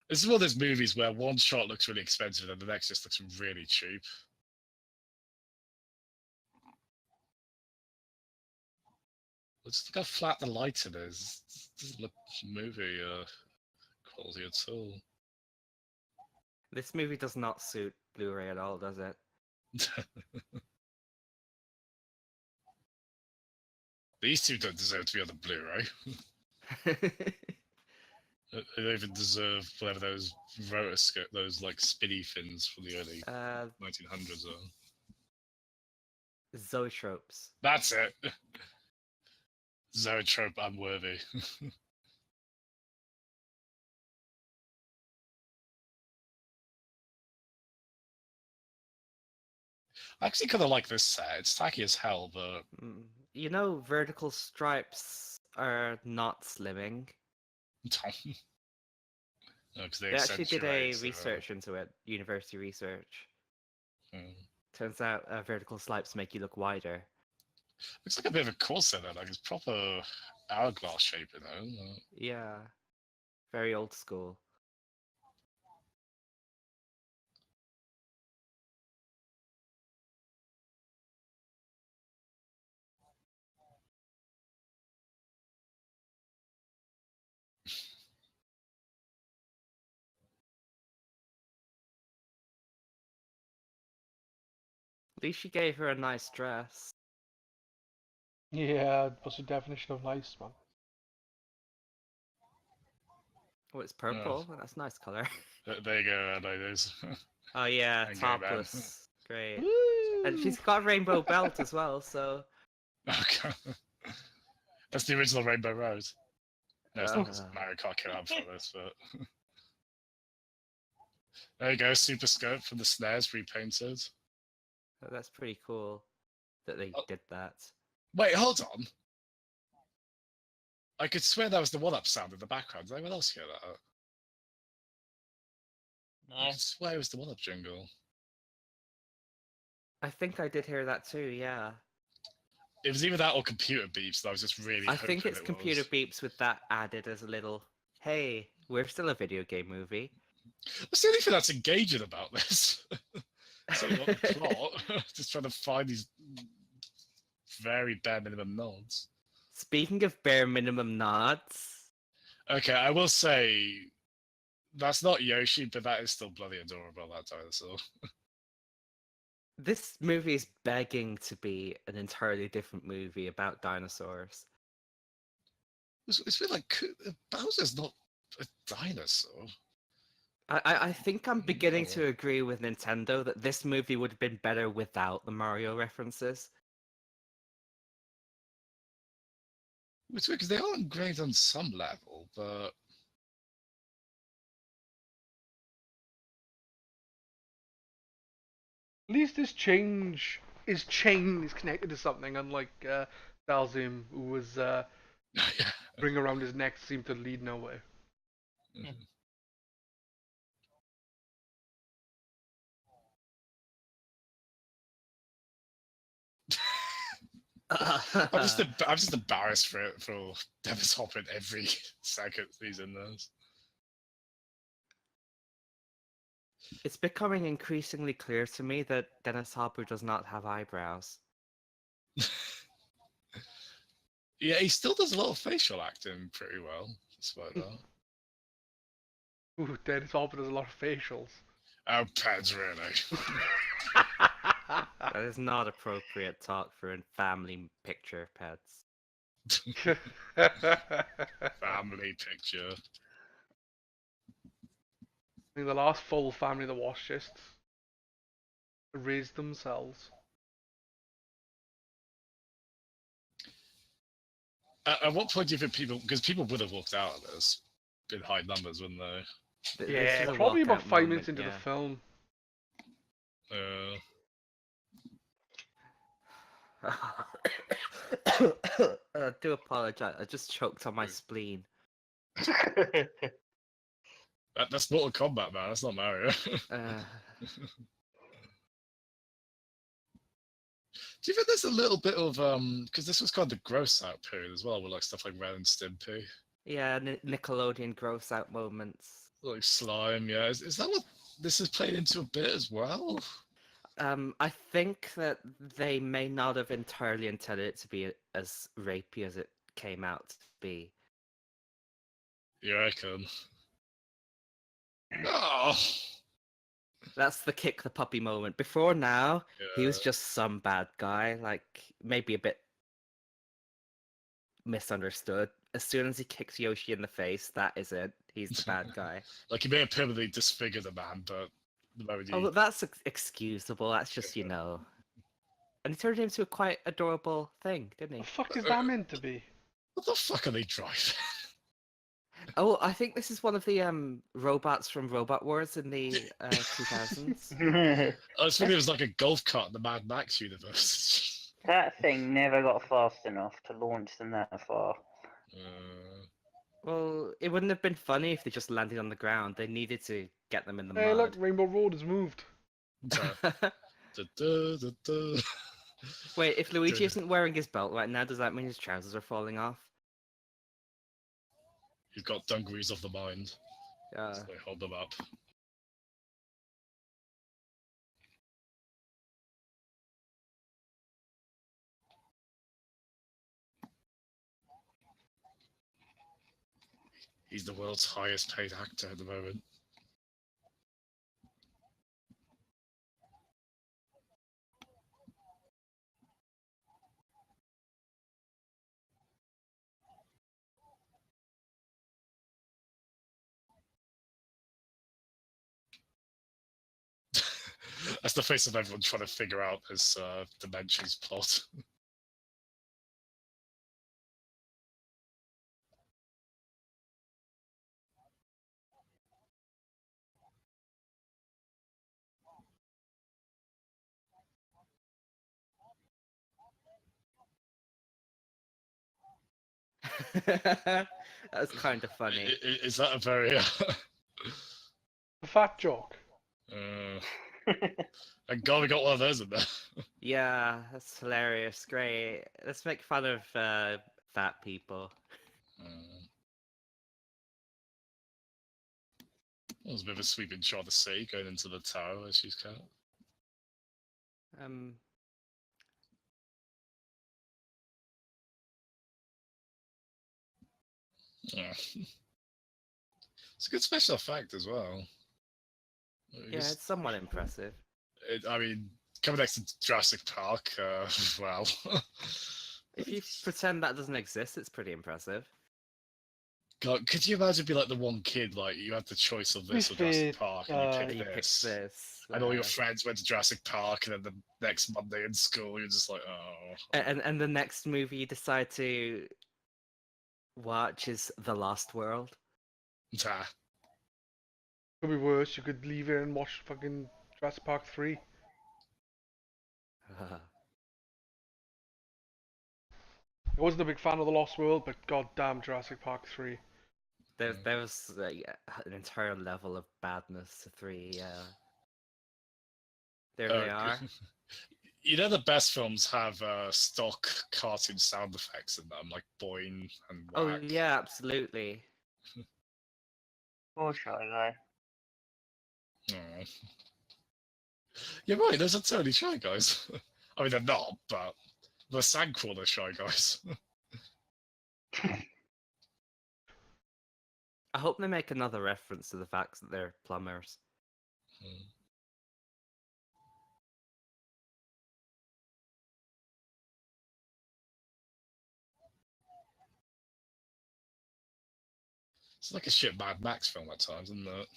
This is one of those movies where one shot looks really expensive and the next just looks really cheap. Let's look how flat the lighting is. It doesn't look movie quality at all. This movie does not suit Blu-ray at all, does it? These two don't deserve to be on the Blu-ray. They don't even deserve whatever those those like spinny fins from the early 1900s are. Zoetropes. That's it. Zoetrope unworthy. I actually kind of like this set. It's tacky as hell, but You know, vertical stripes are not slimming. no, because They actually did a research into it, university research. Turns out vertical stripes make you look wider. Looks like a bit of a corset, though. Like it's proper hourglass shape, you know. Yeah, very old school. At least she gave her a nice dress. Yeah, what's the definition of nice, man? Oh, it's purple. Oh, that's a nice color. There you go, ladies. Oh yeah, Okay, topless. Great. Woo! And she's got a rainbow belt as well, so... Okay. That's the original Rainbow Road. No, it's not Uh. Mario Kart Kid for this, but... There you go, Super Scope from the snares repainted. Oh, that's pretty cool that they did that. Wait, hold on. I could swear that was the one-up sound in the background. Did anyone else hear that? I No. could swear it was the one-up jingle. I think I did hear that too, yeah. It was either that or computer beeps, and I was just really I think hoping it's it computer was. beeps with that added as a little, hey, we're still a video game movie. That's the only thing that's engaging about this. It's not the plot. Just trying to find these very bare minimum nods. Speaking of bare minimum nods, Okay, I will say that's not Yoshi, but that is still bloody adorable, that dinosaur. this movie is begging to be an entirely different movie about dinosaurs. It's been like Bowser's not a dinosaur. I think I'm beginning to agree with Nintendo that this movie would have been better without the Mario references. It's weird because they are great on some level, but At least this change is connected to something, unlike Dalzim, who was ring around his neck seemed to lead nowhere. I'm just embarrassed for Dennis Hopper every second he's in this. It's becoming increasingly clear to me that Dennis Hopper does not have eyebrows. Yeah, he still does a lot of facial acting pretty well, despite that. Ooh, Dennis Hopper does a lot of facials. Oh, Pedz, really? That is not appropriate talk for a family picture, Pedz. Family picture. I think the last full family that watched just raised themselves. At what point do you think people... Because people would have walked out of this in high numbers, wouldn't they? This Yeah, is a probably about walkout 5 minutes moment, into the film. I do apologize. I just choked on my spleen. That's Mortal Kombat, man. That's not Mario. Do you think there's a little bit of because this was kind of the gross out period as well, with like stuff like Ren and Stimpy, Yeah, Nickelodeon gross out moments. like slime. Yeah, is that what this is played into a bit as well? I think that they may not have entirely intended it to be as rapey as it came out to be. You reckon? Oh. That's the kick the puppy moment. Before now, he was Yeah. just some bad guy, like maybe a bit misunderstood. as soon as he kicks Yoshi in the face, that is it. He's the bad guy. Like, he may have permanently disfigured a man, but the moment he... Oh, that's excusable. That's just, And he turned him into a quite adorable thing, didn't The he? fuck is that meant to be? What the fuck are they driving? Oh, I think this is one of the robots from Robot Wars in the 2000s. I was thinking it was like a golf cart in the Mad Max universe. That thing never got fast enough to launch them that far. Well, it wouldn't have been funny if they just landed on the ground. They needed to get them in the Hey, look, mud. Rainbow Road has moved. Wait, if Luigi isn't wearing his belt right now, does that mean his trousers are falling off? You've got dungarees of the mind. Yeah. So they hold them up. He's the world's highest paid actor at the moment. That's the face of everyone trying to figure out this Dimensions plot. That was kind of funny. Is that a very... The fat joke. And God, we got one of those in there. Yeah, that's hilarious. Great. Let's make fun of fat people. That was a bit of a sweeping shot of the sea going into the tower where she's cut. Yeah. It's a good special effect as well. Yeah, it's somewhat impressive. I mean, coming next to Jurassic Park, well. If you pretend that doesn't exist, it's pretty impressive. God, could you imagine being like the one kid, like, you had the choice of this or Jurassic Park, and you picked this. And all your friends went to Jurassic Park, and then the next Monday in school, you're just like, oh. And the next movie you decide to watch is The Lost World. Nah. Could be worse. You could leave here and watch fucking Jurassic Park 3. I wasn't a big fan of The Lost World, but goddamn Jurassic Park 3. There was an entire level of badness to 3, yeah. There they are. You know the best films have stock cartoon sound effects in them, like boing and whack. Oh yeah, absolutely. Poor Shy Guy. Oh. You're right, those are totally Shy Guys. I mean, they're not, but they're Sandcrawler Shy Guys. I hope they make another reference to the fact that they're plumbers. It's like a shit Mad Max film at times, isn't it?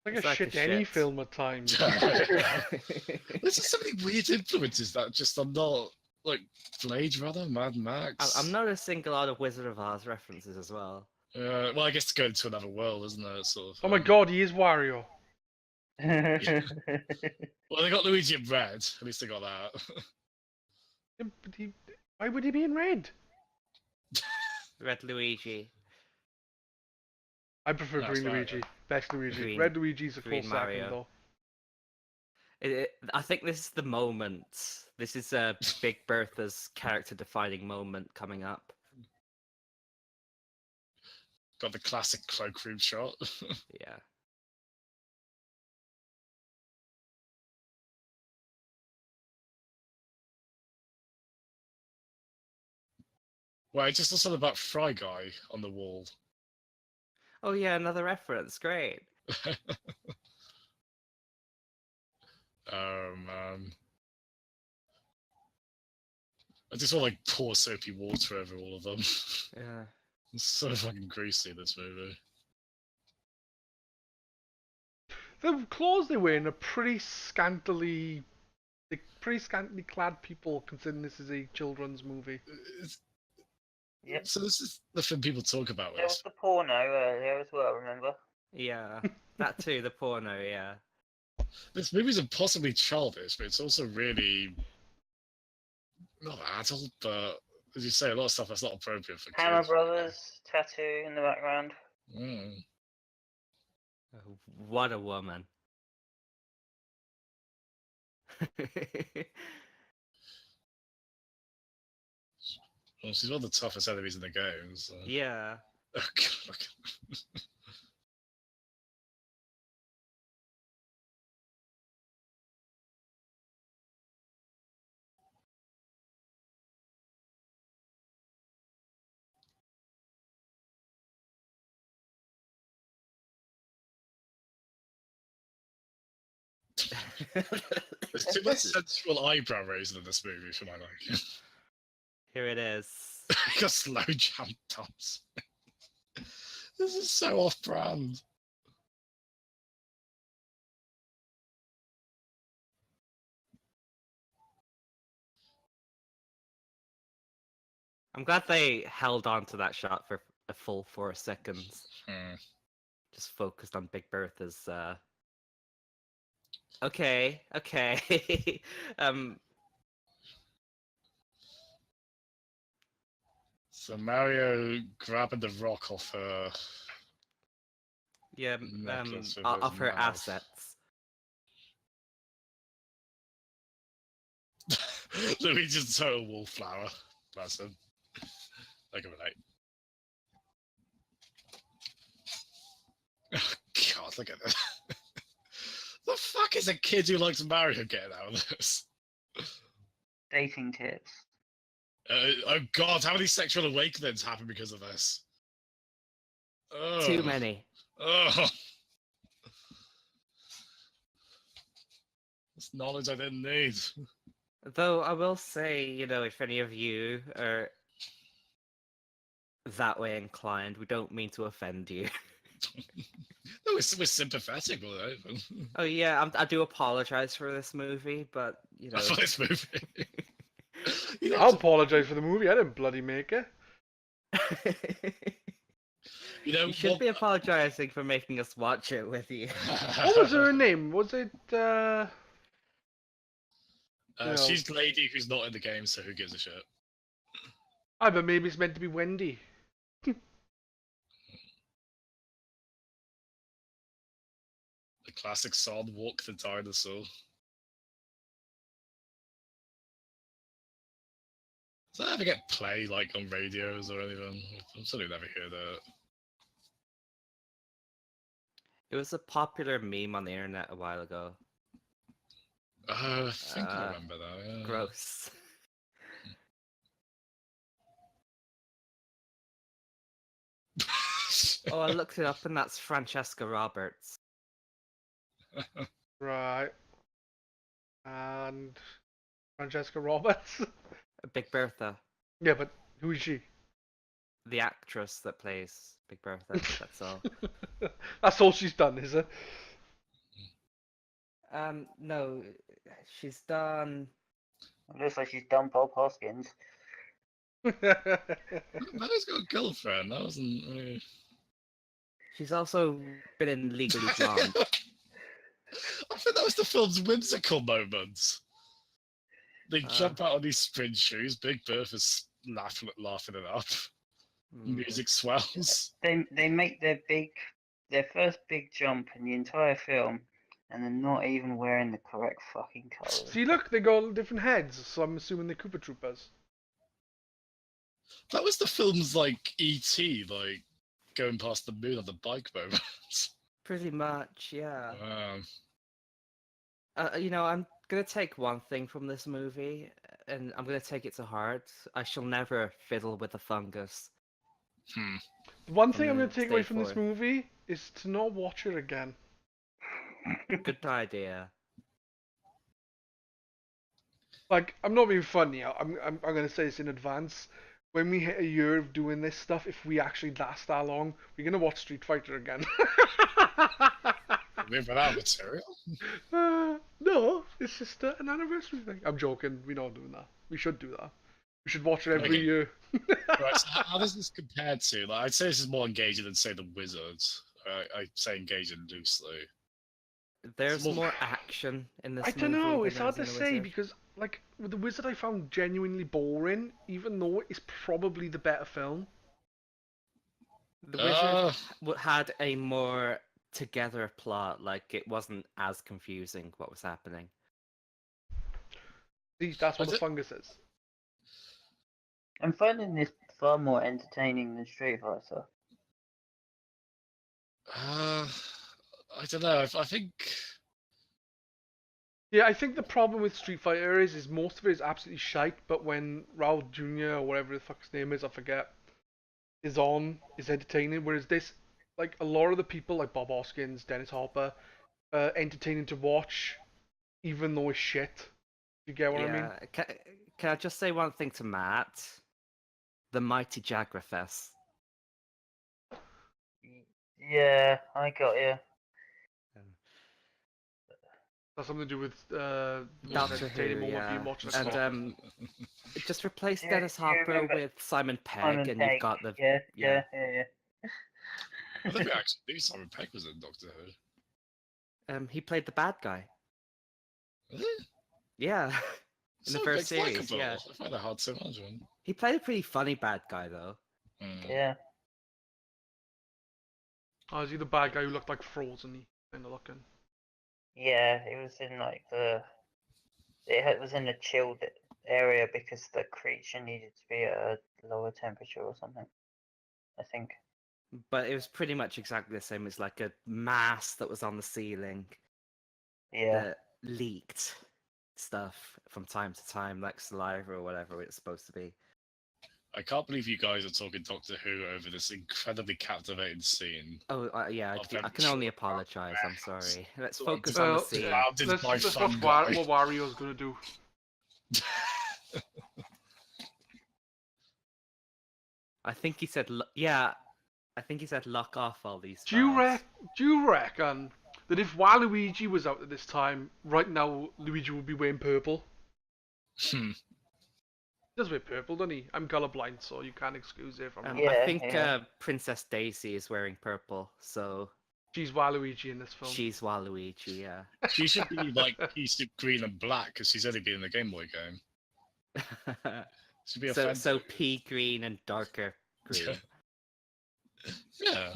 It's like a shit any film at times. There's just so many weird influences that just are not, like, Blade Runner, Mad Max. I'm noticing a lot of Wizard of Oz references as well. Well, I guess to go into another world, isn't it? Sort of, Oh my god, he is Wario. Yeah. Well, they got Luigi in red. At least they got that. Yeah, but why would he be in red? Red Luigi. I prefer Green Luigi. Best Luigi. Red Luigi's a close second, though. I think this is the moment. This is Big Bertha's character-defining moment coming up. Got the classic cloakroom shot. Yeah. Well, I just saw something about Fry Guy on the wall. Oh yeah, another reference. Great. Oh man. I just want like pour soapy water over all of them. Yeah. It's so fucking greasy, this movie. The clothes they wear are pretty scantily clad people, considering this is a children's movie. Yep. So this is the thing people talk about There was with the porno earlier as well, remember? Yeah, that too. The porno. Yeah. this movie's impossibly childish, but it's also really not adult, but as you say, a lot of stuff that's not appropriate for Hammer kids. Brothers tattoo in the background. Mm. What a woman. Well, she's one of the toughest enemies in the game. So. Yeah. Oh, God. There's too much sensual eyebrow raising in this movie for my liking. Here it is. He got slow jump tops. This is so off-brand. I'm glad they held on to that shot for a full 4 seconds. Just focused on Big Bertha's. Okay. So Mario grabbing the rock off her. Yeah. Necklace with Of his her mouth. assets. Luigi's a total wallflower. Bless him. I can relate. Oh, God, look at this. The fuck is a kid who likes Mario getting out of this? Dating tips. Oh God, how many sexual awakenings happen because of this? Oh. Too many. Oh. That's knowledge I didn't need. Though I will say, if any of you are that way inclined, we don't mean to offend you. No, we're sympathetic with it. Oh yeah, I do apologize for this movie, but For this movie. I'll apologise for the movie. I didn't bloody make it. You should be apologizing for making us watch it with you. What was her name? Was it? She's the lady who's not in the game, so who gives a shit? But maybe it's meant to be Wendy. The classic song, Walk the Dinosaur. Does that ever get play like on radios or anything? I'm certainly never heard that. It was a popular meme on the internet a while ago. I think I remember that. Yeah. Gross. Oh, I looked it up and that's Francesca Roberts. Right. And Francesca Roberts. Big Bertha. Yeah, but who is she? The actress that plays Big Bertha, that's all. That's all she's done, is it? No, she's done... It looks like she's done Bob Hoskins. Mary's got a girlfriend. That wasn't really... She's also been in Legally Blonde. I think that was the film's whimsical moments. They jump out on these sprint shoes. Big Bertha's laughing it up. Music swells. They make their first big jump in the entire film, and they're not even wearing the correct fucking colours. See, look, they got different heads, so I'm assuming they're Koopa Troopers. That was the film's like E.T., like going past the moon on the bike moments. Pretty much, yeah. Wow. I'm gonna take one thing from this movie, and I'm gonna take it to heart. I shall never fiddle with a fungus. The one thing I'm going to take away from this forward. movie is to not watch it again. Good idea. Like, I'm not being funny. I'm going to say this in advance. when we hit a year of doing this stuff, if we actually last that long, we're gonna watch Street Fighter again. We've run out of material. No, it's just an anniversary thing. I'm joking. We're not doing that. We should do that. We should watch it every Okay. year. Right, so how does this compare to? Like, I'd say this is more engaging than say the Wizards. I say engaging loosely. There's more- more action in this I don't movie know. than It's there hard is to in The say Wizard. because, like, with the Wizard, I found genuinely boring, even though it's probably the better film. The Wizard had a more together plot, like it wasn't as confusing what was happening. See, that's what I the d- fungus is. I'm finding this far more entertaining than Street Fighter. I don't know. I think. Yeah, I think the problem with Street Fighter is most of it is absolutely shite, but when Raul Jr. or whatever the fuck his name is, I forget, is on, is entertaining. Whereas this, like, a lot of the people, like Bob Hoskins, Dennis Hopper, entertaining to watch, even though it's shit. You get what I mean? Can I just say one thing to Matt? The Mighty Jagrafest. Yeah, I got you. That's something to do with Doctor entertaining Who, moment yeah. being watched. And just replace Do you- Dennis do you Hopper remember with Simon Pegg, Simon and Pegg. you've got the Yeah. I think we actually knew Simon Pegg was in Doctor Who. he played the bad guy. Really? Yeah, in the Simon first Pegg's series. likable. Yeah, I find that hard to imagine. he played a pretty funny bad guy though. Yeah. Oh, is he the bad guy who looked like Frozen? Kind of looking. Yeah, it was in like it was in a chilled area because the creature needed to be at a lower temperature or something. I think. But it was pretty much exactly the same. It's like a mass that was on the ceiling Yeah. that leaked stuff from time to time, like saliva or whatever it's supposed to be. I can't believe you guys are talking Doctor Who over this incredibly captivating scene. Oh, yeah, Of I them can only children apologize. I'm rats. sorry. Let's So focus I'm on the just- scene. Surrounded by Let's fun watch guy. what Wario's gonna do. I think he said, yeah, I think he said lock off all these Do you valves. reckon that if Waluigi was out at this time, right now Luigi would be wearing purple? Hmm. He does wear purple, doesn't he? I'm colorblind, so you can't excuse it from Yeah. I think yeah. Princess Daisy is wearing purple, so She's Waluigi in this film. she's Waluigi, yeah. She should be like piece of green and black because she's only been in the Game Boy game. She'd be so offensive. pea green and darker green. Yeah.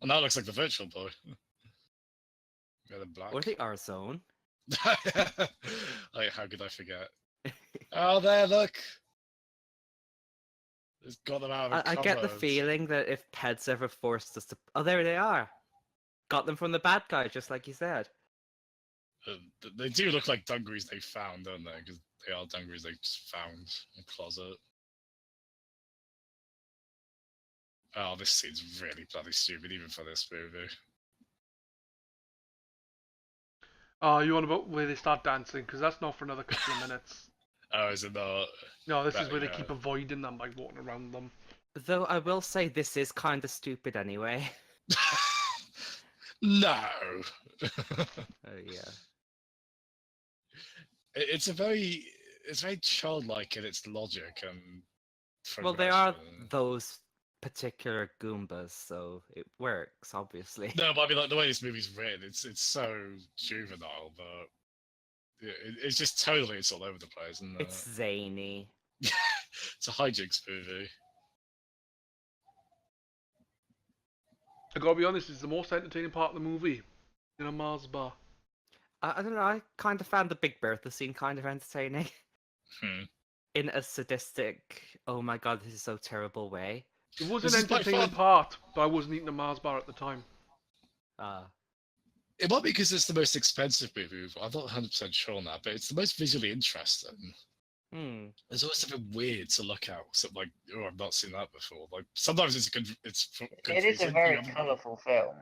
Well, now it looks like the Virtual Boy. Red and black. Or the R-Zone. Like, how could I forget? Oh, there, look. It's got them out of I get the cupboard. feeling that if Pedz ever forced us to... Oh, there they are! Got them from the bad guy, just like you said. They do look like dungarees they found, don't they? Because they are dungarees they just found in a closet. Oh, this scene's really bloody stupid, even for this movie. Oh, you want about where they start dancing? Because that's not for another couple of minutes. Oh, is it not? No, this That- is where they yeah. keep avoiding them by walking around them. Though I will say this is kind of stupid anyway. No. Oh yeah. It's very childlike in its logic and. Well, they are progression. those particular Goombas, so it works, obviously. No, but I mean, like the way this movie's written, it's so juvenile, but it's just totally it's all over the place, and It's zany. it's a hijinks movie. I gotta be honest, it's the most entertaining part of the movie. In a Mars bar. I don't know, I kind of found the Big Bertha scene kind of entertaining. In a sadistic, oh my god, this is so terrible way. It was This an is by entertaining far- part, but I wasn't eating a Mars bar at the time. It might be because it's the most expensive movie. I'm not 100% sure on that, but it's the most visually interesting. There's always something weird to look at. Something like, oh, I've not seen that before. Like sometimes it's It is a very colourful film.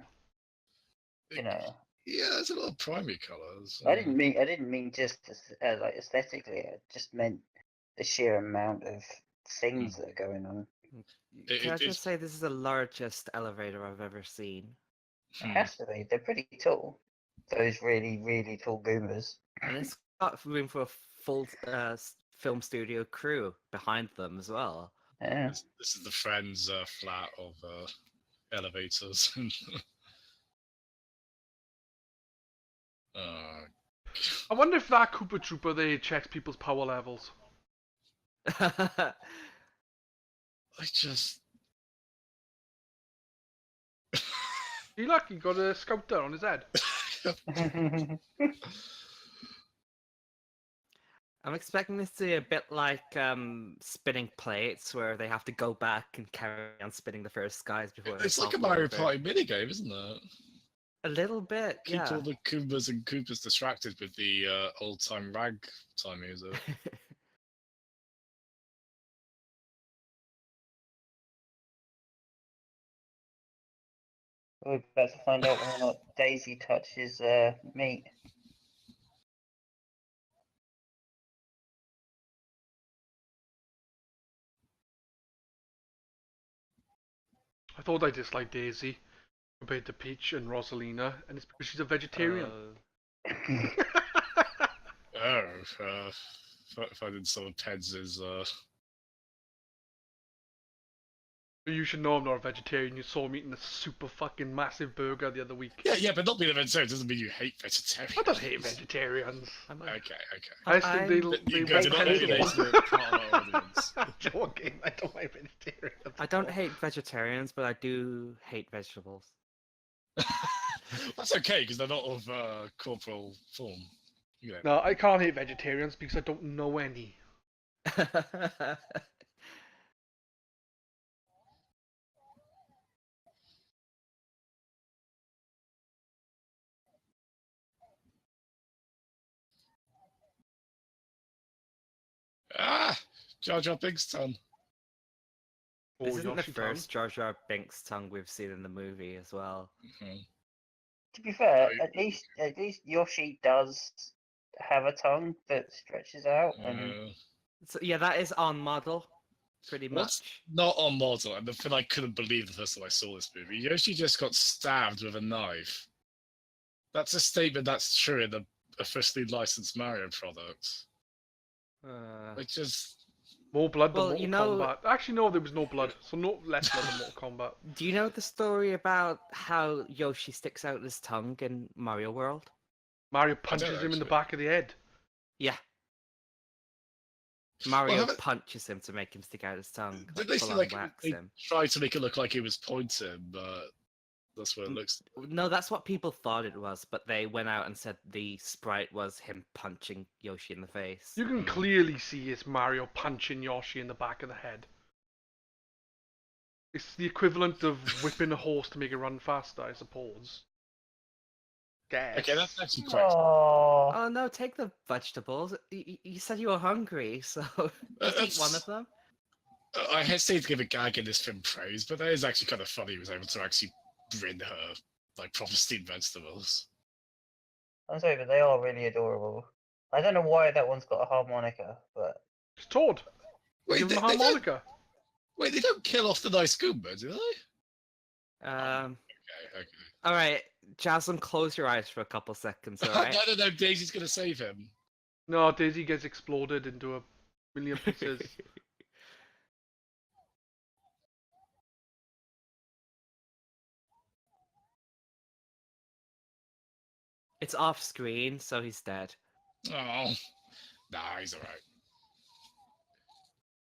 You know. Yeah, there's a lot of primary colours. I didn't mean just like aesthetically. I just meant the sheer amount of things that are going on. Can I It- just say this is the largest elevator I've ever seen? It has to be. They're pretty tall. Those really, really tall Goombas. And it's got room for a full film studio crew behind them as well. Yeah. This is the Friends flat of elevators. uh, I wonder if that Koopa Trooper there checks people's power levels. I just. He lucky got a scouter on his head. I'm expecting this to be a bit like spinning plates, where they have to go back and carry on spinning the first skies before It's like a topple Mario over. Party minigame, isn't it? A little bit, Keep yeah. all the Koopas and Koopas distracted with the old-time ragtime music. We're about to find out whether or not Daisy touches meat. I thought I disliked Daisy compared to Peach and Rosalina, and it's because she's a vegetarian. Finding some of Pedz' You should know I'm not a vegetarian. You saw me eating a super fucking massive burger the other week. Yeah, but not being a vegetarian doesn't mean you hate vegetarians. I don't hate vegetarians. Okay. I just think they You went guys are not pencil. alienating the part of our audience. I'm joking. I don't like vegetarians. I don't hate vegetarians, but I do hate vegetables. That's okay, because they're not of corporal form. You know. No, I can't hate vegetarians because I don't know any. Ah! Jar Jar Binks' tongue. This Or isn't the Yoshi first Jar Jar Binks tongue we've seen in the movie as well. To be fair, Oh, at least Yoshi does have a tongue that stretches out. And So, yeah, that is on model, pretty What's much. not on model, and the thing I couldn't believe the first time I saw this movie, Yoshi just got stabbed with a knife. That's a statement that's true in a officially licensed Mario product. It just... More blood than Well, Mortal you know- Kombat. Actually, no, there was no blood. So no less blood than Mortal Kombat. Do you know the story about how Yoshi sticks out his tongue in Mario World? Mario punches him in the actually. back of the head. Yeah. Mario haven't- punches him to make him stick out his tongue. Did they full say on like wax they him. tried to make it look like he was pointing, but that's what it looks. No, that's what people thought it was, but they went out and said the sprite was him punching Yoshi in the face. You can clearly see it's Mario punching Yoshi in the back of the head. It's the equivalent of whipping a horse to make it run faster, I suppose. Guess. Okay, that's actually quite. oh, Oh no, take the vegetables. You said you were hungry, so just eat one of them. I hesitate to give a gag in this film praise, but that is actually kind of funny. He was able to actually bring her like proper steamed vegetables. I'm sorry, but they are really adorable. I don't know why that one's got a harmonica, but It's Toad. Wait, Give him a they don't, harmonica. wait, they don't kill off the nice Goomba, do they? Okay. All right, Jazzem, close your eyes for a couple seconds. All right. No, Daisy's gonna save him. No, Daisy gets exploded into a million pieces. It's off screen, so he's dead. Oh, nah, he's alright.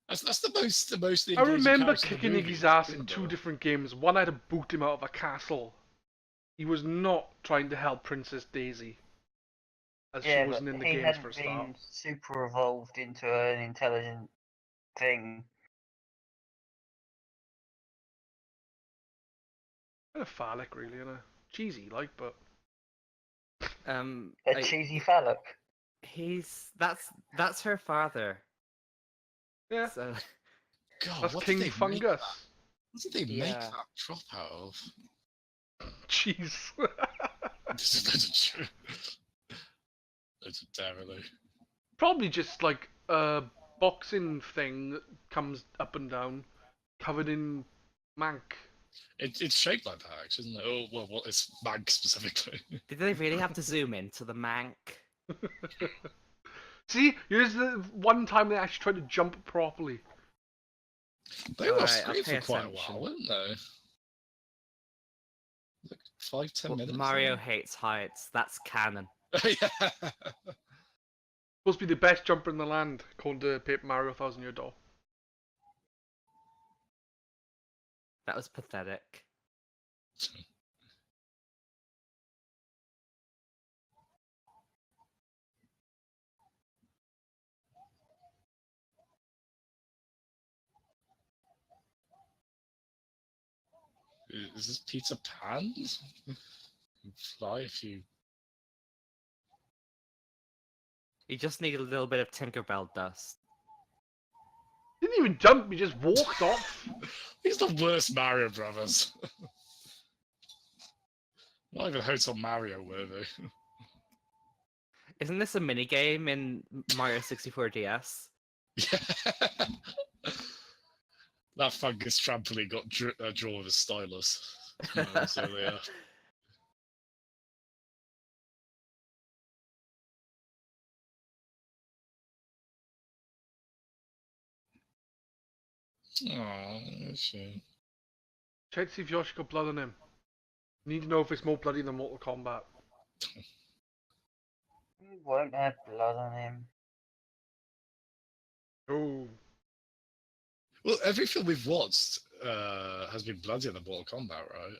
That's the most I engaging remember character in the kicking movie, Iggy's ass in Goomba. 2 different games. One I had to boot him out of a castle. He was not trying to help Princess Daisy. As yeah, she wasn't but in the he games hadn't for a start. been super evolved into an intelligent thing. Kind of phallic, really, you know. Cheesy, like, but A Like, cheesy phallic. that's her father. yeah, So God, that's what King did they make Fungus. that- What did they make Yeah. that drop out of? Jeez. This is legendary. Legendarily. Probably just like boxing thing that comes up and down, covered in mank. It's shaped like that, actually, isn't it? Oh, well, what is mag specifically? Did they really have to zoom into the mank? See, here's the one time they actually tried to jump properly. They were off Alright, I'll screen pay for quite a attention. while, weren't they? Like 5-10 Well, minutes. Mario hates heights. That's canon. Yeah. Supposed to be the best jumper in the land, according to Paper Mario 1000 Year Door. That was pathetic. Is this Peter Pan? Fly if you. You just need a little bit of Tinkerbell dust. Didn't even jump, he just walked off. He's the worst Mario Brothers. Not even Hotel Mario worthy. Isn't this a minigame in Mario 64 DS? Yeah. That fungus trampoline got drawn with a stylus. So yeah. Oh, shame. Check to see if Yoshi got blood on him. Need to know if it's more bloody than Mortal Kombat. He won't have blood on him. Oh. Well, everything we've watched has been bloodier than Mortal Kombat, right?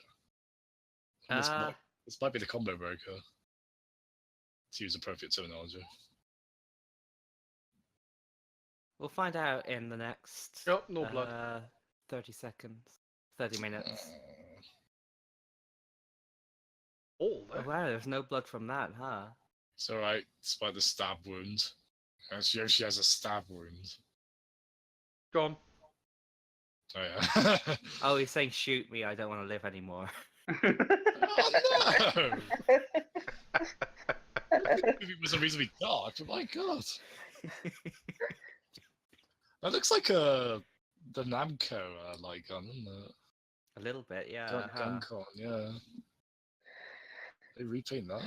This might be the combo breaker, to use appropriate terminology. We'll find out in the next... Yep, no blood. 30 seconds. 30 minutes. Oh, Oh, wow, there's no blood from that, huh? It's alright, despite the stab wound. She actually has a stab wound. Gone. Oh, yeah. Oh, he's saying, shoot me, I don't want to live anymore. Oh, no! The movie was reasonably dark, but my god. That looks like the Namco light gun, isn't it? A little bit, yeah. Guncon, yeah. They repaint that.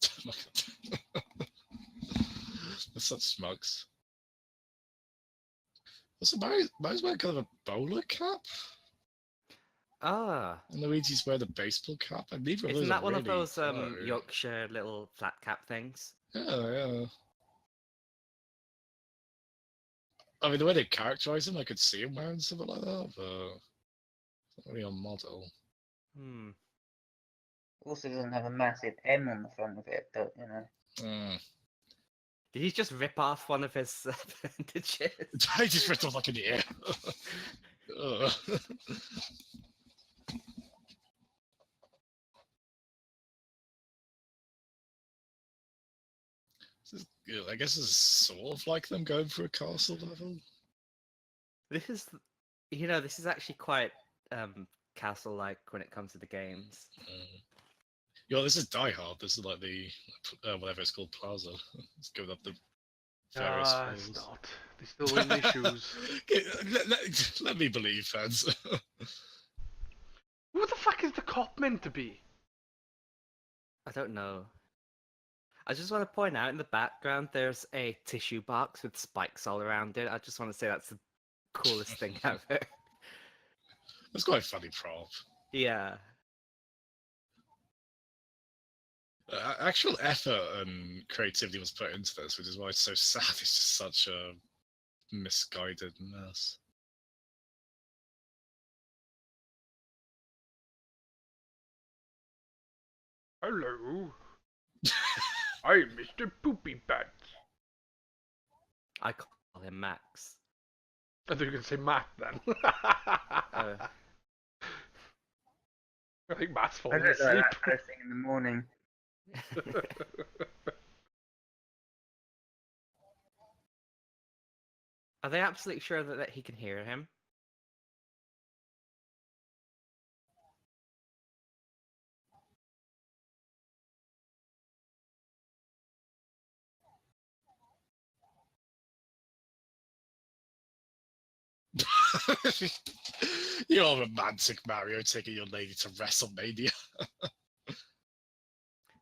Oh my god. They're such smugs. Also, Mario's wearing kind of a bowler cap? Ah. And Luigi's wearing a baseball cap? And neither of those Isn't that are one of really those close. Yorkshire little flat cap things? Yeah, yeah. I mean, the way they characterize him, I could see him wearing something like that, but it's not really on model. Hmm. Also doesn't have a massive M on the front of it, but you know. Did he just rip off one of his bandages? I just ripped off like an ear. I guess it's sort of like them going for a castle level. This is, this is actually quite castle-like when it comes to the games. Yo, this is Die Hard. This is like the whatever it's called, Plaza. It's going up the various It's floors. not. They still win their shoes. Let me believe, fans. Who the fuck is the cop meant to be? I don't know. I just want to point out in the background there's a tissue box with spikes all around it. I just want to say that's the coolest thing ever. That's quite a funny prop. Yeah. Actual effort and creativity was put into this, which is why it's so sad. It's just such a misguided mess. Hello. I'm Mr. Poopy Pants. I call him Max. I thought you were going to say Matt then. I think Matt's I falling look like asleep. that first thing in the morning. Are they absolutely sure that he can hear him? You're all romantic, Mario, taking your lady to WrestleMania.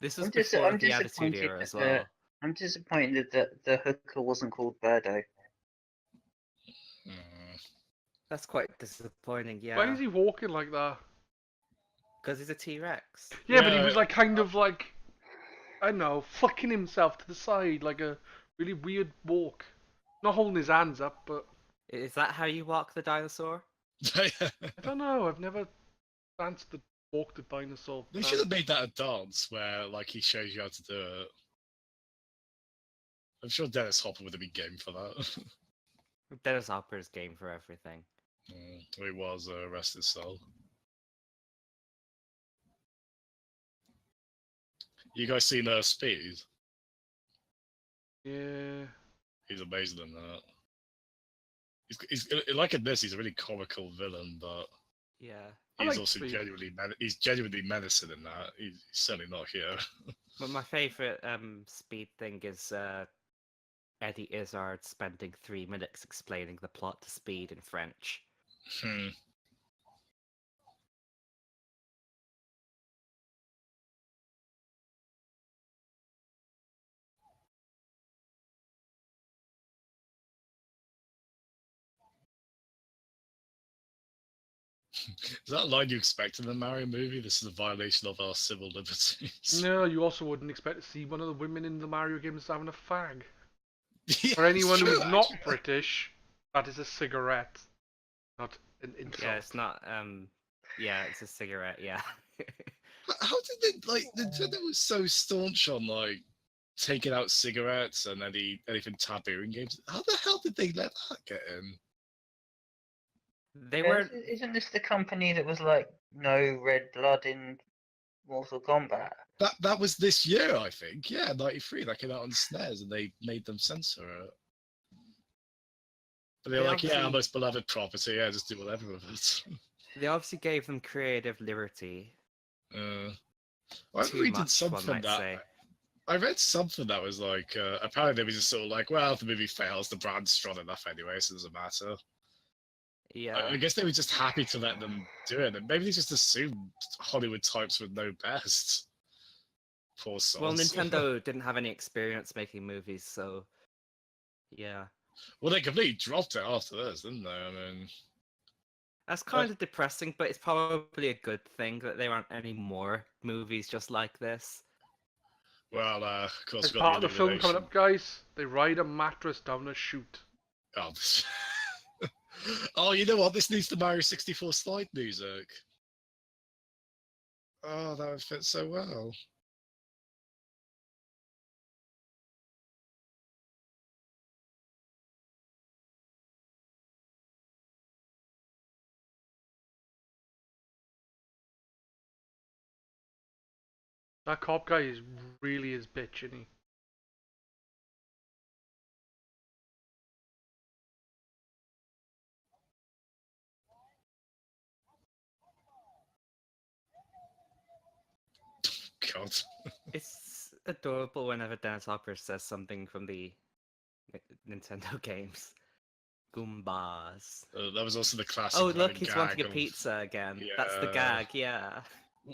This was I'm before the Attitude disappointed Era that as well. I'm disappointed that the hooker wasn't called Birdo. That's quite disappointing, Why yeah. is he walking like that? Because he's a T-Rex. Yeah, but he Yeah, was like kind of like, I don't know, flicking himself to the side, like a really weird walk. Not holding his hands up, but Is that how you walk the dinosaur? I don't know. I've never danced the walk the dinosaur. They should have made that a dance where, like, he shows you how to do it. I'm sure Dennis Hopper would have been game for that. Dennis Hopper's game for everything. He was Rest His Soul. You guys seen Speed? Yeah. He's amazing in that. He's like in this. He's a really comical villain, but Yeah. I he's like also Speed. genuinely menacing in that. He's certainly not here. But my favorite Speed thing is Eddie Izzard spending 3 minutes explaining the plot to Speed in French. Is that a line you expect in a Mario movie? This is a violation of our civil liberties. No, you also wouldn't expect to see one of the women in the Mario games having a fag. Yeah, For anyone it's true, who's not actually. British, that is a cigarette, not an insult. Yeah, it's not. Yeah, it's a cigarette. Yeah. How did they Nintendo was so staunch on like taking out cigarettes and anything taboo in games? How the hell did they let that get in? They were. Isn't this the company that was like no red blood in Mortal Kombat? That was this year, I think. Yeah, '93. That came out on SNES, and they made them censor it. But they're They like, yeah, our obviously- most beloved property. Yeah, just do whatever with it. They obviously gave them creative liberty. I was Too reading much, one something might that say. I read something that was like apparently they were just sort of like, well, if the movie fails, the brand's strong enough anyway, so it doesn't matter. Yeah. I guess they were just happy to let them do it, and maybe they just assumed Hollywood types would know best. Poor souls. Well, Nintendo didn't have any experience making movies, so yeah. Well, they completely dropped it after this, didn't they? I mean, That's kind of depressing, but it's probably a good thing that there aren't any more movies just like this. well, of course, As we've got part of the film coming up, guys, they ride a mattress down a chute. Oh, oh, you know what? This needs the Mario 64 slide music. Oh, that would fit so well. That cop guy is really his bitch, isn't he? God. It's adorable whenever Dennis Hopper says something from the Nintendo games. Goombas. That was also the classic. Oh, look, he's gag wanting a of- pizza again. That's the Yeah. gag, yeah.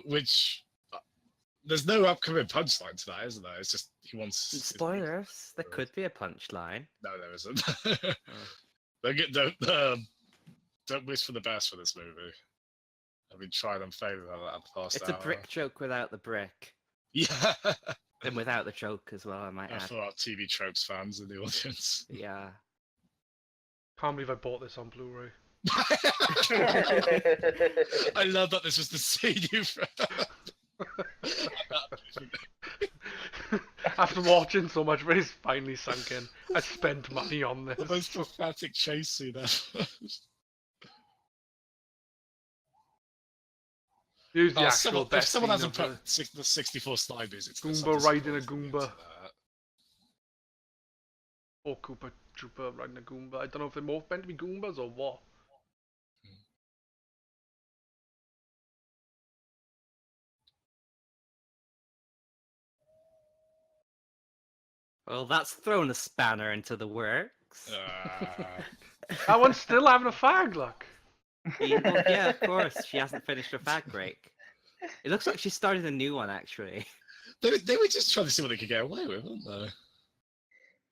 Which there's no upcoming punchline to that, isn't there? It's just he wants. Spoilers, there could be a punchline. No, there isn't. Don't wish for the best for this movie. I've been trying and failing at that past It's hour. a brick joke without the brick. Yeah. And without the joke as well, I might add. For our TV tropes fans in the audience. Yeah. Can't believe I bought this on Blu-ray. I love that this was the scene you After watching so much, but it's finally sunk in. I spent money on the this. most pathetic chase scene ever. Here's the Oh, actual if best someone scene hasn't of put the 64 slide music, to this, Goomba I'm riding a disappointed Goomba. into that. Or Koopa Trooper riding a Goomba. I don't know if they're both meant to be Goombas or what. Well, that's thrown a spanner into the works. That one's still having a fag, look. Well, yeah, of course. She hasn't finished her fag break. It looks like she started a new one, actually. They were just trying to see what they could get away with, weren't they?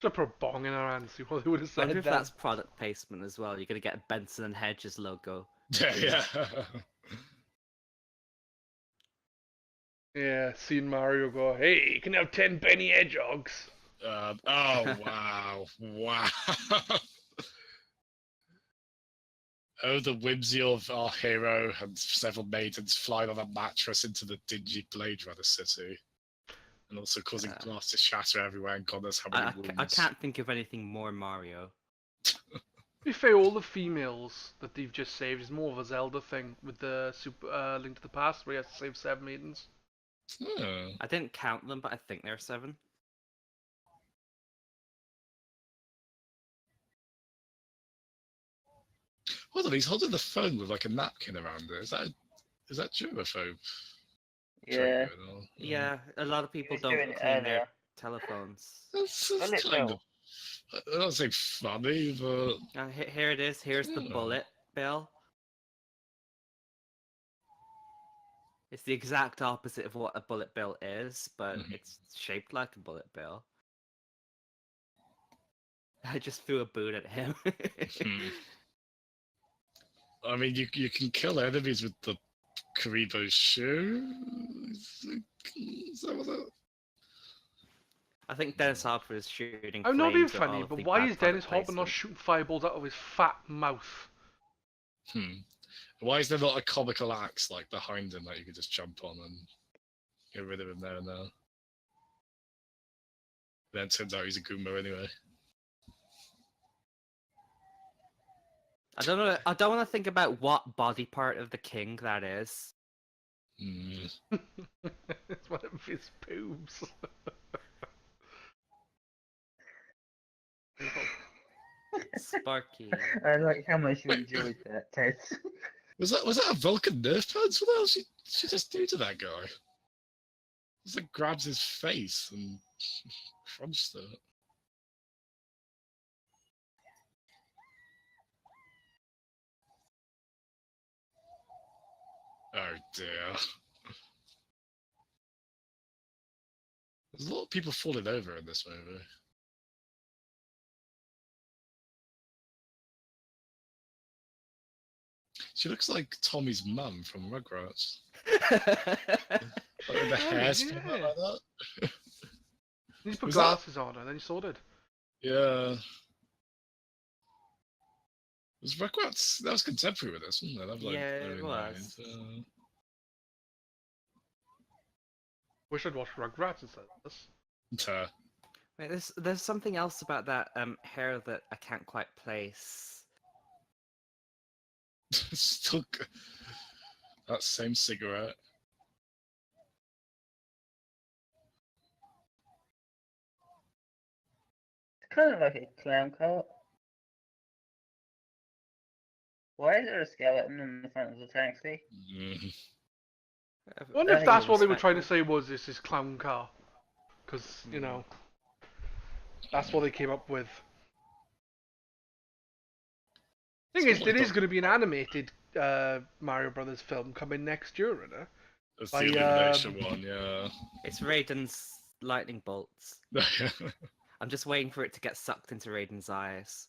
Just put a bong in her hand, see what they would have I said wonder if then. that's product placement as well. You're gonna get a Benson and Hedges logo. Yeah. Yeah, seeing Mario go, hey, you can have 10 penny hedgehogs. Oh, wow. Wow. Oh, the whimsy of our hero and several maidens flying on a mattress into the dingy Blade Runner city. And also causing glass to shatter everywhere and God knows how many wounds. I can't think of anything more Mario. To be fair, all the females that they've just saved is more of a Zelda thing with the Link to the Past, where you have to save 7 maidens. Oh. I didn't count them, but I think there are 7. Hold on, he's holding the phone with like a napkin around it. Is that germaphobe? Yeah. Yeah, a lot of people was don't doing it clean their earlier. telephones. That's Bullet kind bill. of. I don't say funny, but Here it is. Here's the Yeah. bullet bill. It's the exact opposite of what a bullet bill is, but it's shaped like a bullet bill. I just threw a boot at him. I mean, you can kill enemies with the Karibo shoe. Is that what that? I think Dennis Hopper is shooting. I'm not being flames at all funny, of but the why bad is Dennis product Hopper not placement. shooting fireballs out of his fat mouth? Why is there not a comical axe like behind him that you could just jump on and get rid of him there and there? Then it turns out he's a Goomba anyway. I don't know. I don't want to think about what body part of the king that is. It's one of his boobs. Sparky. I like how much you enjoyed that, Ted. Was that a Vulcan nerf pads? What else she just do to that guy? Just like grabs his face and crunched it. Oh dear. There's a lot of people falling over in this movie. She looks like Tommy's mum from Rugrats. Like with the hair split out like that. He's put Was glasses on and then he sorted. Yeah. Was Rugrats? That was contemporary with this, wasn't it? That was like Yeah, it early was. 90s, Wish I'd watched Rugrats instead of this. Wait, there's something else about that hair that I can't quite place. Still that same cigarette. It's kind of like a clown car. Why is there a skeleton in the front of the taxi? I wonder if that's what they were trying to say was this is clown car. Because, you know, that's what they came up with. Thing is, there is going to be an animated Mario Brothers film coming next year, isn't it? That's the Illumination one, yeah. It's Raiden's lightning bolts. I'm just waiting for it to get sucked into Raiden's eyes.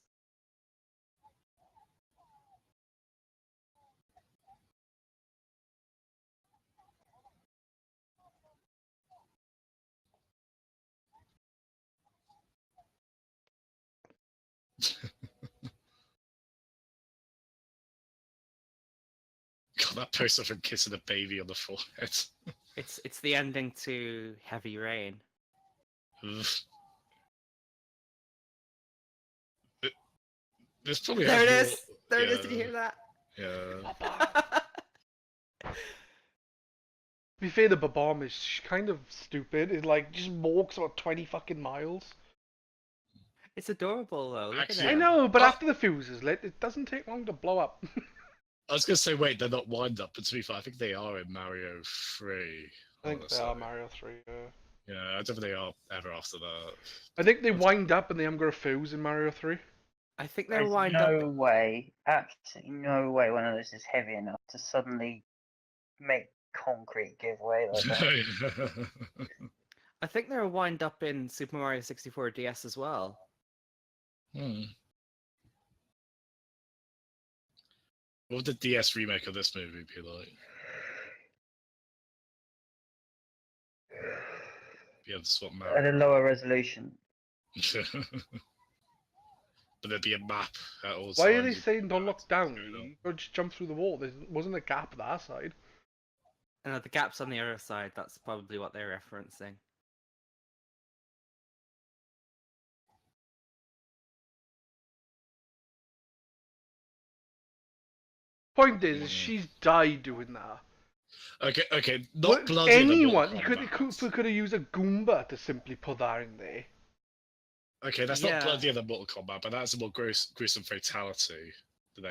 God, that poster of him kissing a baby on the forehead. It's the ending to Heavy Rain. There's probably There it has is. There it is. Did you hear that? Yeah. To be fair, the Babam is kind of stupid. It like just walks about 20 fucking miles. It's adorable though. Look Actually, at I it. know, but after the fuse is lit, it doesn't take long to blow up. I was gonna say, wait, they're not wind up, but to be fair, I think they are in Mario 3. I think they are Mario 3. Yeah, I don't think they are ever after that. I think they wind up and they haven't got a fuse in Mario 3. I think they There's wind no up. way, absolutely no way one of those is heavy enough to suddenly make concrete give way like that. I think they'll wind up in Super Mario 64 DS as well. Hmm. What would the DS remake of this movie be like? Be able to swap At a Mario. lower resolution. But there'd be a map at all Why are times. they You saying don't look down? going on. You could just jump through the wall. There wasn't a gap that side. And the gaps on the other side, that's probably what they're referencing. Point is, she's died doing that. Okay, not Well, bloody the anyone, Mortal Kombat. could have used a Goomba to simply put that in there. Okay, that's Yeah. not bloody the Mortal Kombat, but that's a more gruesome fatality.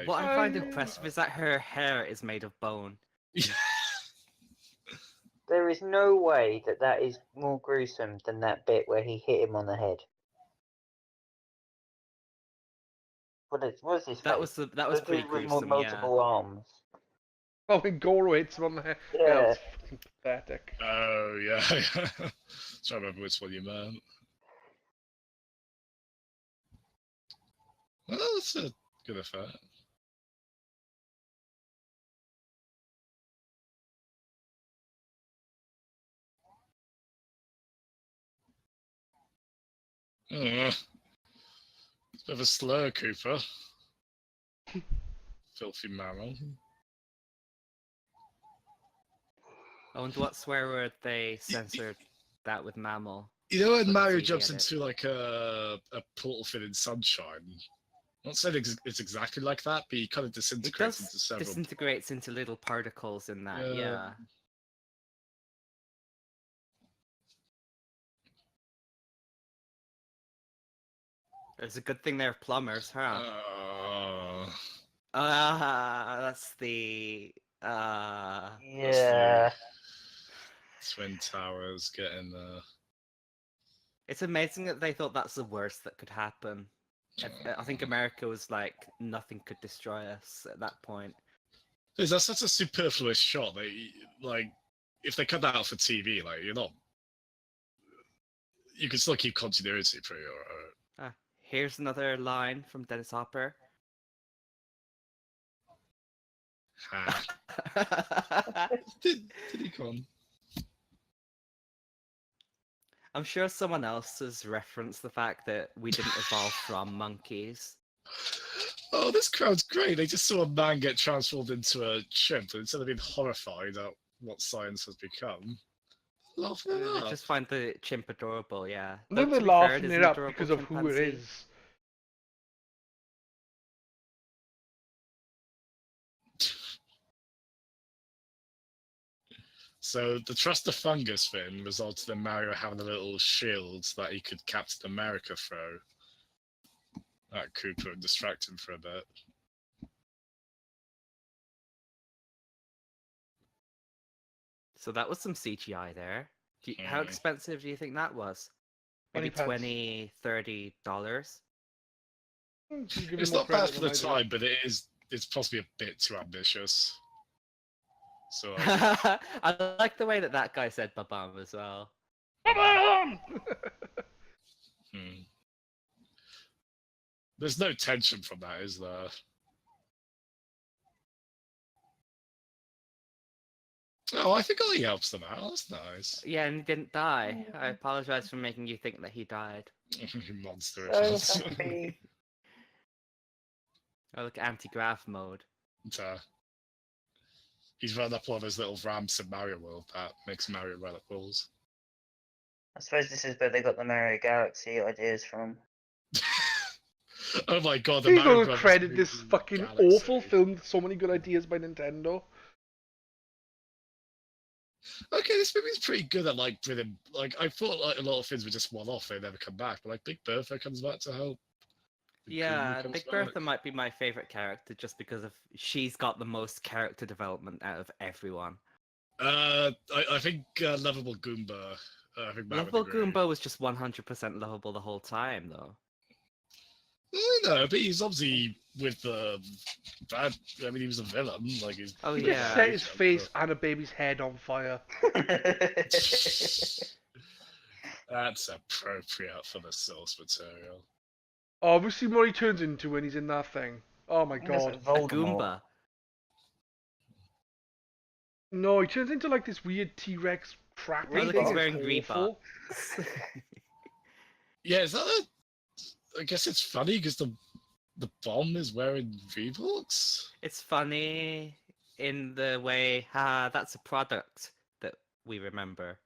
What I find impressive is that her hair is made of bone. There is no way that that is more gruesome than that bit where he hit him on the head. What is his That face? was pretty dude with gruesome, multiple arms. Oh, when Goro hits him on the head. Yeah, that Yeah. was fucking pathetic. Oh, yeah. Trying to remember which one you meant. Well, that's a good effect. It's a bit of a slur, Cooper. Filthy mammal. I wonder what swear word they censored that with mammal. You know when For the Mario TV jumps edit. into like a portal thing in Sunshine? I'm not saying it's exactly like that, but he kind of It disintegrates does into several. disintegrates into little particles in that, yeah. It's a good thing they're plumbers, huh? That's the Yeah. Twin Towers getting It's amazing that they thought that's the worst that could happen. I think America was like, nothing could destroy us at that point. That's such a superfluous shot that, like, if they cut that out for TV, like, you can still keep continuity pretty alright. Here's another line from Dennis Hopper. Did he come? I'm sure someone else has referenced the fact that we didn't evolve from monkeys. Oh, this crowd's great. They just saw a man get transformed into a chimp, and instead of being horrified at what science has become, laughing it I up. just find the chimp adorable, yeah. I think they're To be fair, laughing is it an up adorable because of who it chimpanzee. is. So the Trust the Fungus thing resulted in Mario having a little shield that he could Captain America throw at Cooper and distract him for a bit. So that was some CGI there. How expensive do you think that was? Maybe 20 $20, $30? It's not bad for the time, but it's possibly a bit too ambitious. So I like the way that guy said "babam" as well. There's no tension from that, is there? Oh, I think he helps them out. That's nice. Yeah, and he didn't die. I apologize for making you think that he died. Monster. So happy. Oh, look, anti-grav mode. He's run up all those little ramps in Mario World that makes Mario run up walls. I suppose this is where they got the Mario Galaxy ideas from. Oh my god, the You Mario gotta Brothers credit this movie fucking Galaxy. awful film with so many good ideas by Nintendo. Okay, this movie's pretty good at like bringing. Like I thought, like a lot of things were just one-off; they never come back. But like Big Bertha comes back to help. Yeah, comes Big back. Bertha might be my favorite character just because of she's got the most character development out of everyone. I think Lovable Goomba. I think Matt would Lovable agree. Goomba was just 100% lovable the whole time, though. I know, but he's obviously with the bad. I mean, he was a villain. Like he's. Oh, He yeah. set his face and a baby's head on fire. That's appropriate for the source material. Oh, we've seen what he turns into when he's in that thing. Oh my That's god. A Voldemort. Goomba. No, he turns into like this weird T-Rex crappy Oh, look, thing. he's wearing It's awful. Yeah, is that I guess it's funny because the bomb is wearing Reeboks. It's funny in the way, that's a product that we remember.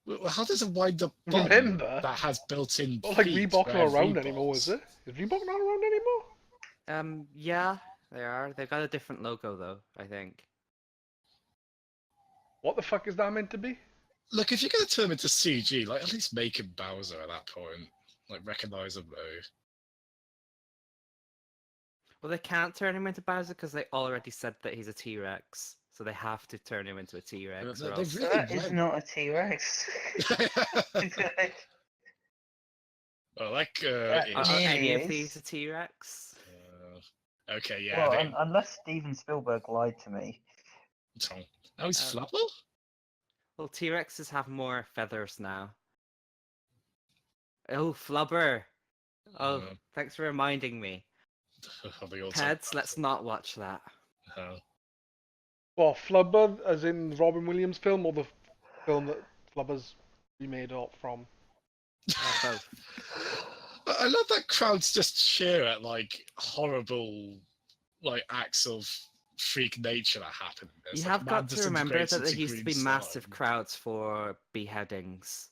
Well, how does a wind-up bomb Remember? that has built-in Not like feet Reebok's wear not around Reeboks? anymore, is it? Is Reebok not around anymore? Yeah, they are. They've got a different logo though, I think. What the fuck is that meant to be? Look, if you're going to turn him into CG, like at least make him Bowser at that point. Like, recognise him though. Well, they can't turn him into Bowser because they already said that he's a T-Rex, so they have to turn him into a T-Rex. They- or they else- really That is went- not a T-Rex. Well, like, That it- Are any of is. these a T-Rex? okay, yeah. Well, they- unless Steven Spielberg lied to me. Oh, he's Um, Flubber? Well, T-Rexes have more feathers now. Oh, Flubber! Oh, Uh, thanks for reminding me. They all talk Pedz, about let's it. not watch that. Well, Flubber, as in Robin Williams' film, or the film that Flubber's remade up from? Both. I love that crowds just cheer at like horrible, like acts of freak nature that happen in this. You Like, have man got to remember disintegrates that there into used to green be massive slime. crowds for beheadings.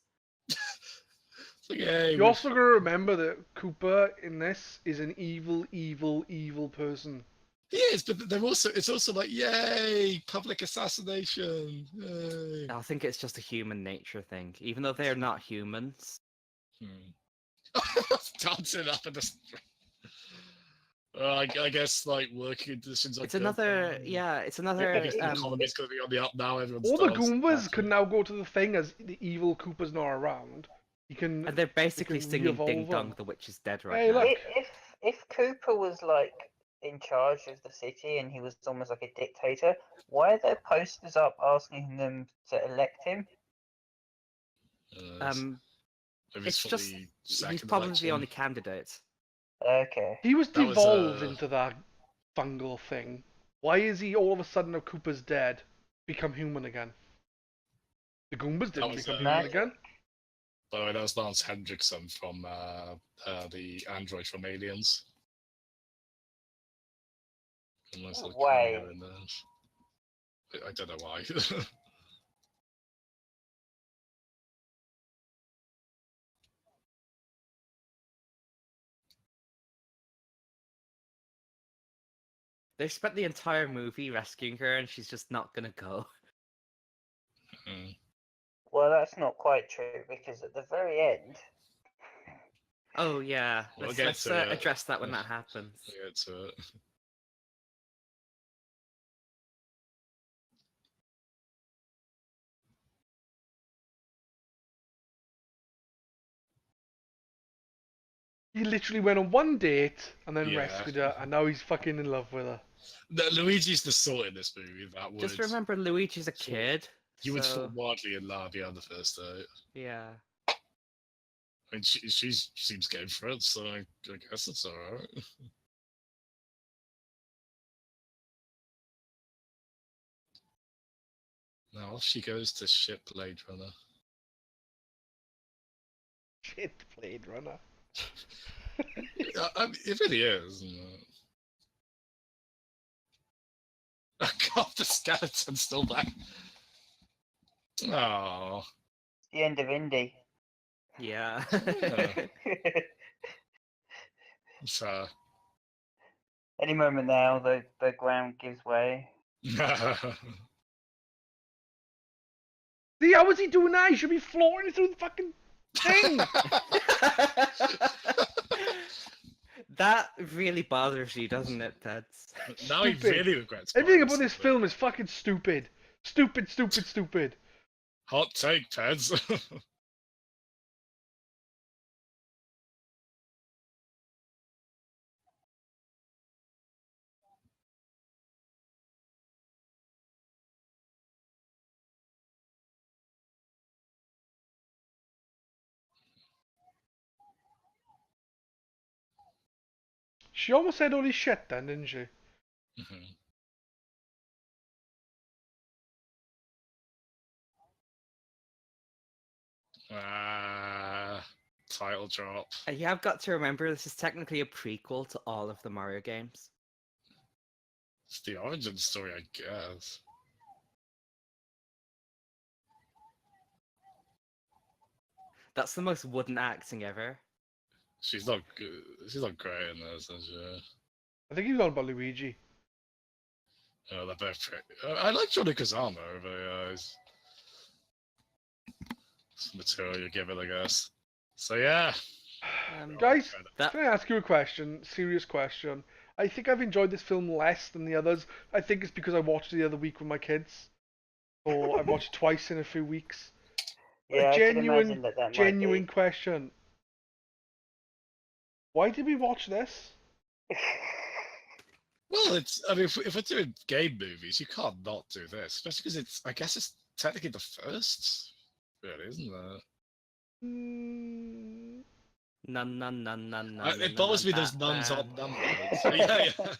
It's like, hey, You also gotta remember that Cooper in this is an evil, evil, evil person. he is, but it's also like, yay, public assassination. Yay. I think it's just a human nature thing, even though they're not humans. Dancing up in the street. I guess like working conditions. It's another, it's another. I guess the economy's going to be on the up now. Everyone's All the dancing. Goombas can now go to the thing as the evil Cooper's not around. He can. And they're basically can singing re-evolve "Ding Dong, them. the Witch is Dead" right Hey, now. look. If Cooper was like in charge of the city and he was almost like a dictator, why are there posters up asking them to elect him? Maybe It's for just the he's second probably election. the only candidate. Okay. He was That was, devolved into that fungal thing. Why is he all of a sudden, now Cooper's dead, become human again? The Goombas didn't was, become magic. human again. By the way, that was Lance Hendrickson from the android from Aliens. Nice little Why? cameo in there. I don't know why. They spent the entire movie rescuing her, and she's just not gonna go. Mm. Well, that's not quite true because at the very end, Oh yeah, We'll let's, get let's to it. address that when that happens. I'll get to it. He literally went on one date and then Yeah. rescued her, and now he's fucking in love with her. No, Luigi's the sort in this movie that would. Just remember, Luigi's a So, kid. You would so, fall wildly in love on the first date. Yeah. I mean, she seems game for it, so I guess it's alright. Now off she goes to ship Blade Runner. Shit, Blade Runner. I mean, it really is. Isn't it? Oh god, the skeleton's still back. Oh, the end of Indy. Yeah. so. Any moment now, the ground gives way. See, how is he doing that? He should be floating through the fucking thing. That really bothers you, doesn't it, Pedz? Now he Stupid. really regrets. Everything buying about this it. film is fucking stupid. Stupid, stupid, stupid. Hot take, Pedz. She almost said holy shit then, didn't she? Mhm. Title drop. And you have got to remember, this is technically a prequel to all of the Mario games. It's the origin story, I guess. That's the most wooden acting ever. She's not good. She's not great in this, is she? I think he's on about Luigi. Oh, they're both pretty. I like Johnny Kazama, but it's material you give it, I guess. So yeah. Guys, That can I ask you a question? Serious question. I think I've enjoyed this film less than the others. I think it's because I watched it the other week with my kids. Or I watched it twice in a few weeks. Yeah, A I can imagine that might genuine be. question. Why did we watch this? Well, it's. I mean, if we're doing game movies, you can't not do this, especially because it's. I guess it's technically the first, really, isn't it? Mm, It bothers me there's nuns on numbers. Yeah. I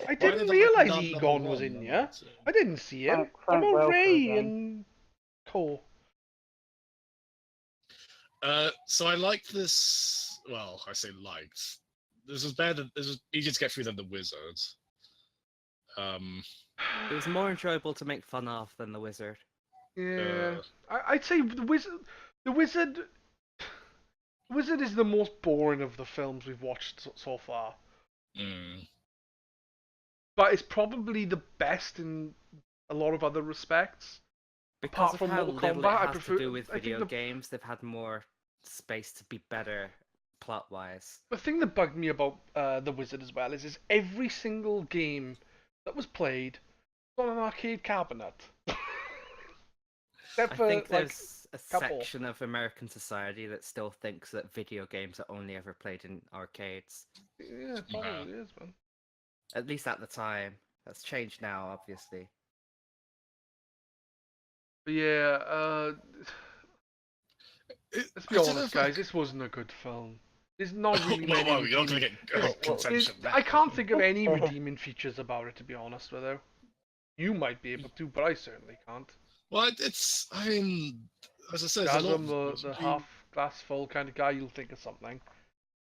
Why didn't did they realise none number Egon was one, in number here. two? I didn't see him. What Frank about Welker Ray again. and Cole? So I liked this. Well, I say liked. This was better. This was easier to get through than the Wizards. it was more enjoyable to make fun of than the Wizard. Yeah, I'd say the Wizard. The Wizard. Wizard is the most boring of the films we've watched so far. mm. But it's probably the best in a lot of other respects. Because Apart of from how Mortal little Kombat, it I has prefer. to do with I think video the games, they've had more space to be better plot-wise. The thing that bugged me about The Wizard as well is every single game that was played was on an arcade cabinet. Except I for, think like, there's a couple. section of American society that still thinks that video games are only ever played in arcades. Yeah, it probably is, man. At least at the time. That's changed now, obviously. But yeah, let's be honest, guys, this wasn't a good film. There's not really many Well, you're not going redeeming... to get contention there. I can't think of any redeeming features about it, to be honest with you. You might be able to, but I certainly can't. Well, it's. I mean, as I said, there's a lot. Jazzem, the half glass full kind of guy, you'll think of something.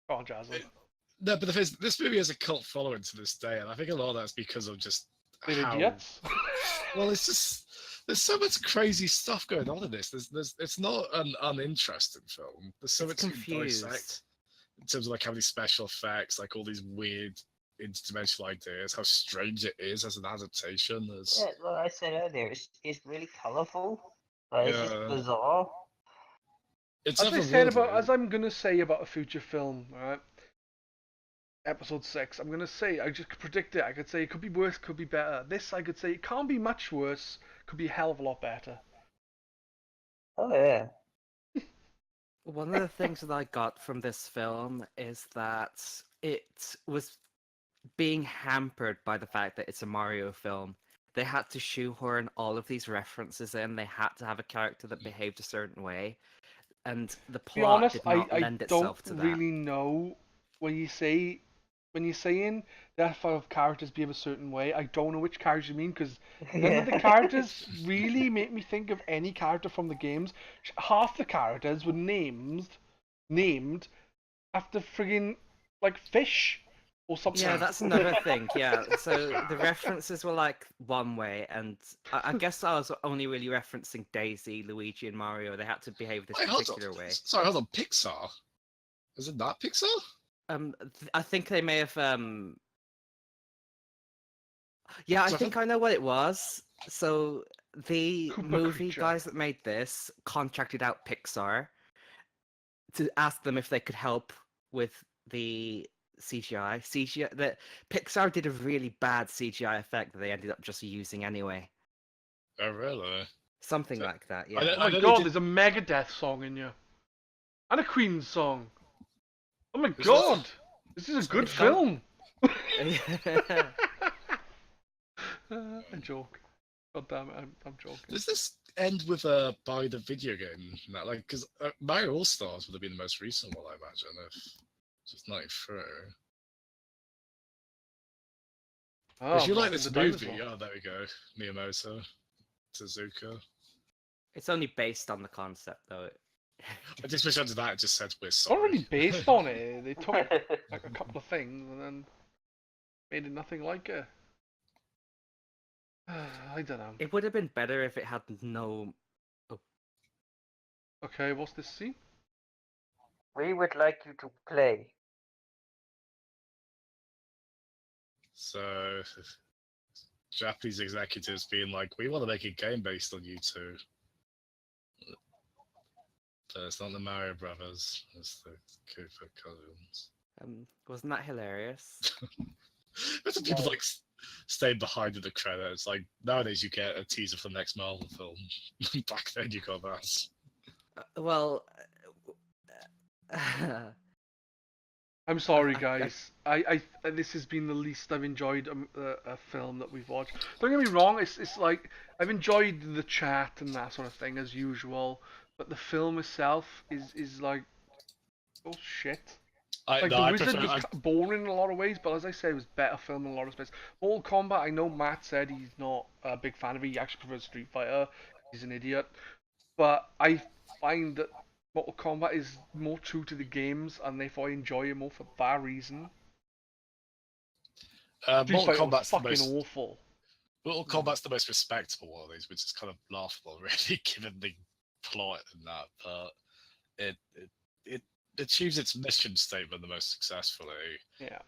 Go on, Jazzem. No, but the thing is, this movie has a cult following to this day, and I think a lot of that's because of just They're how. idiots. Well, it's just there's so much crazy stuff going on in this. There's it's not an uninteresting film. There's so It's much to confused. dissect in terms of like how many special effects, like all these weird interdimensional ideas, how strange it is as an adaptation. There's Yeah, like I said earlier, it's really colourful. Like, it's just Yeah. bizarre. it's As I said about, otherworldly. as I'm gonna say about a future film, right? Episode 6, I'm gonna say, I just predict it. I could say it could be worse, could be better. This, I could say it can't be much worse, could be a hell of a lot better. Oh yeah. One of the things that I got from this film is that it was being hampered by the fact that it's a Mario film. They had to shoehorn all of these references in. They had to have a character that behaved a certain way, and the To be plot honest, did not I lend don't itself to that. really know when you're saying that have characters behave a certain way. I don't know which characters you mean because none of the characters really make me think of any character from the games. Half the characters were named after friggin' like fish or something. Yeah, that's another thing. Yeah, so the references were like one way, and I guess I was only really referencing Daisy, Luigi, and Mario. They had to behave this Wait, hold on. particular way. Sorry, hold on. Pixar? Is it not Pixar? I think they may have. Yeah, I So I think I know what it was. So the Koopa movie Creature. guys that made this contracted out Pixar to ask them if they could help with the CGI. That Pixar did a really bad CGI effect that they ended up just using anyway. Oh, really? Something So- like that, I yeah. Oh don't- my know god, they there's a Megadeth song in here. And a Queen song. Oh my Is god! This is a good It's got- film! Yeah. I joke. God damn it, I'm joking. Does this end with by the video game? No, like, because Mario All Stars would have been the most recent one, I imagine, if just 93. Oh, If you like Martin this the movie, dinosaur. oh, there we go. Miyamoto, Tezuka. It's only based on the concept, though. I just wish under that it just said we're It's sorry. not really based on it. They took like a couple of things and then made it nothing like it. I don't know. It would have been better if it had no. Okay, what's this scene? We would like you to play. So, Japanese executives being like, we want to make a game based on you two. But it's not the Mario Brothers, it's the Cooper cousins. Wasn't that hilarious? There's some people like staying behind in the credits. Like nowadays, you get a teaser for the next Marvel film. Back then, you got that. Well, I'm sorry, I- guys. This has been the least I've enjoyed a film that we've watched. Don't get me wrong. It's like I've enjoyed the chat and that sort of thing as usual, but the film itself is like, oh shit. Like the Wizard was boring in a lot of ways, but as I said, it was better film in a lot of respects. Mortal Kombat, I know Matt said he's not a big fan of it. He actually prefers Street Fighter. He's an idiot. But I find that Mortal Kombat is more true to the games, and therefore I enjoy it more for that reason. Street Mortal Fighter was Kombat's the fucking most. awful. Mortal Kombat's the most respectable one of these, which is kind of laughable, really, given the plot and that. But it achieves its mission statement the most successfully. Yeah.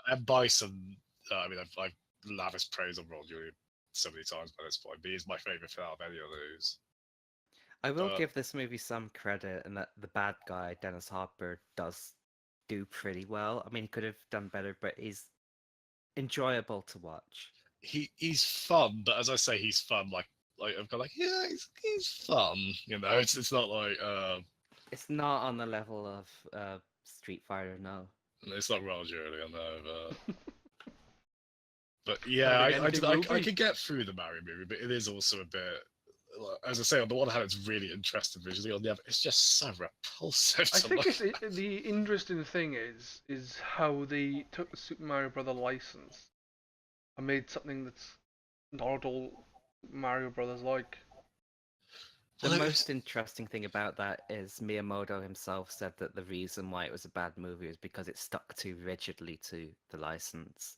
And Bison, I mean, I've lavished praise on Ron Julian so many times by this point, but he's my favourite film of any of those. I will give this movie some credit in that the bad guy, Dennis Hopper, does do pretty well. I mean, he could have done better, but he's enjoyable to watch. He's fun, but as I say, he's fun. Like I've got yeah, he's fun. You know, it's not like It's not on the level of Street Fighter, no. It's not Roger really, I know, but yeah, I could get through the Mario movie, but it is also a bit, as I say, on the one hand, it's really interesting visually. On the other, it's just so repulsive. I think the interesting thing is how they took the Super Mario Brother license and made something that's not at all Mario Brothers like. The most interesting thing about that is Miyamoto himself said that the reason why it was a bad movie is because it stuck too rigidly to the license.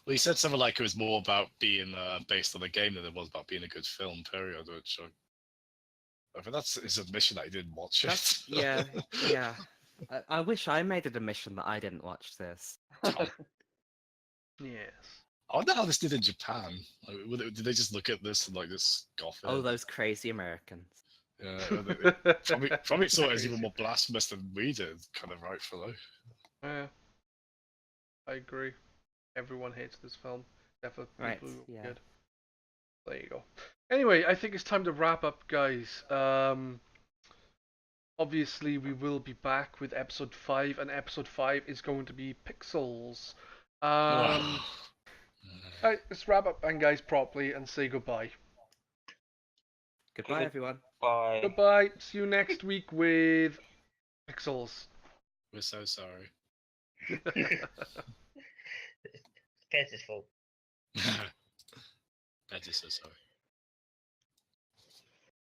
Well, he said something like it was more about being based on the game than it was about being a good film, period, which I think that's his admission that he didn't watch it. Yeah. I wish I made an admission that I didn't watch this. Yes. I wonder how this did in Japan. Like, did they just look at this and like just scoff it? Oh, those crazy Americans. Yeah, probably saw it as even more blasphemous than we did, kind of rightfully. Yeah, I agree. Everyone hates this film. Definitely people who are good. There you go. Anyway, I think it's time to wrap up, guys. Obviously, we will be back with episode 5, and episode 5 is going to be Pixels. Alright, let's wrap up and guys properly and say goodbye. Goodbye, everyone. Bye. Goodbye. See you next week with Pixels. We're so sorry. Pedz' fault. Pedz is so sorry.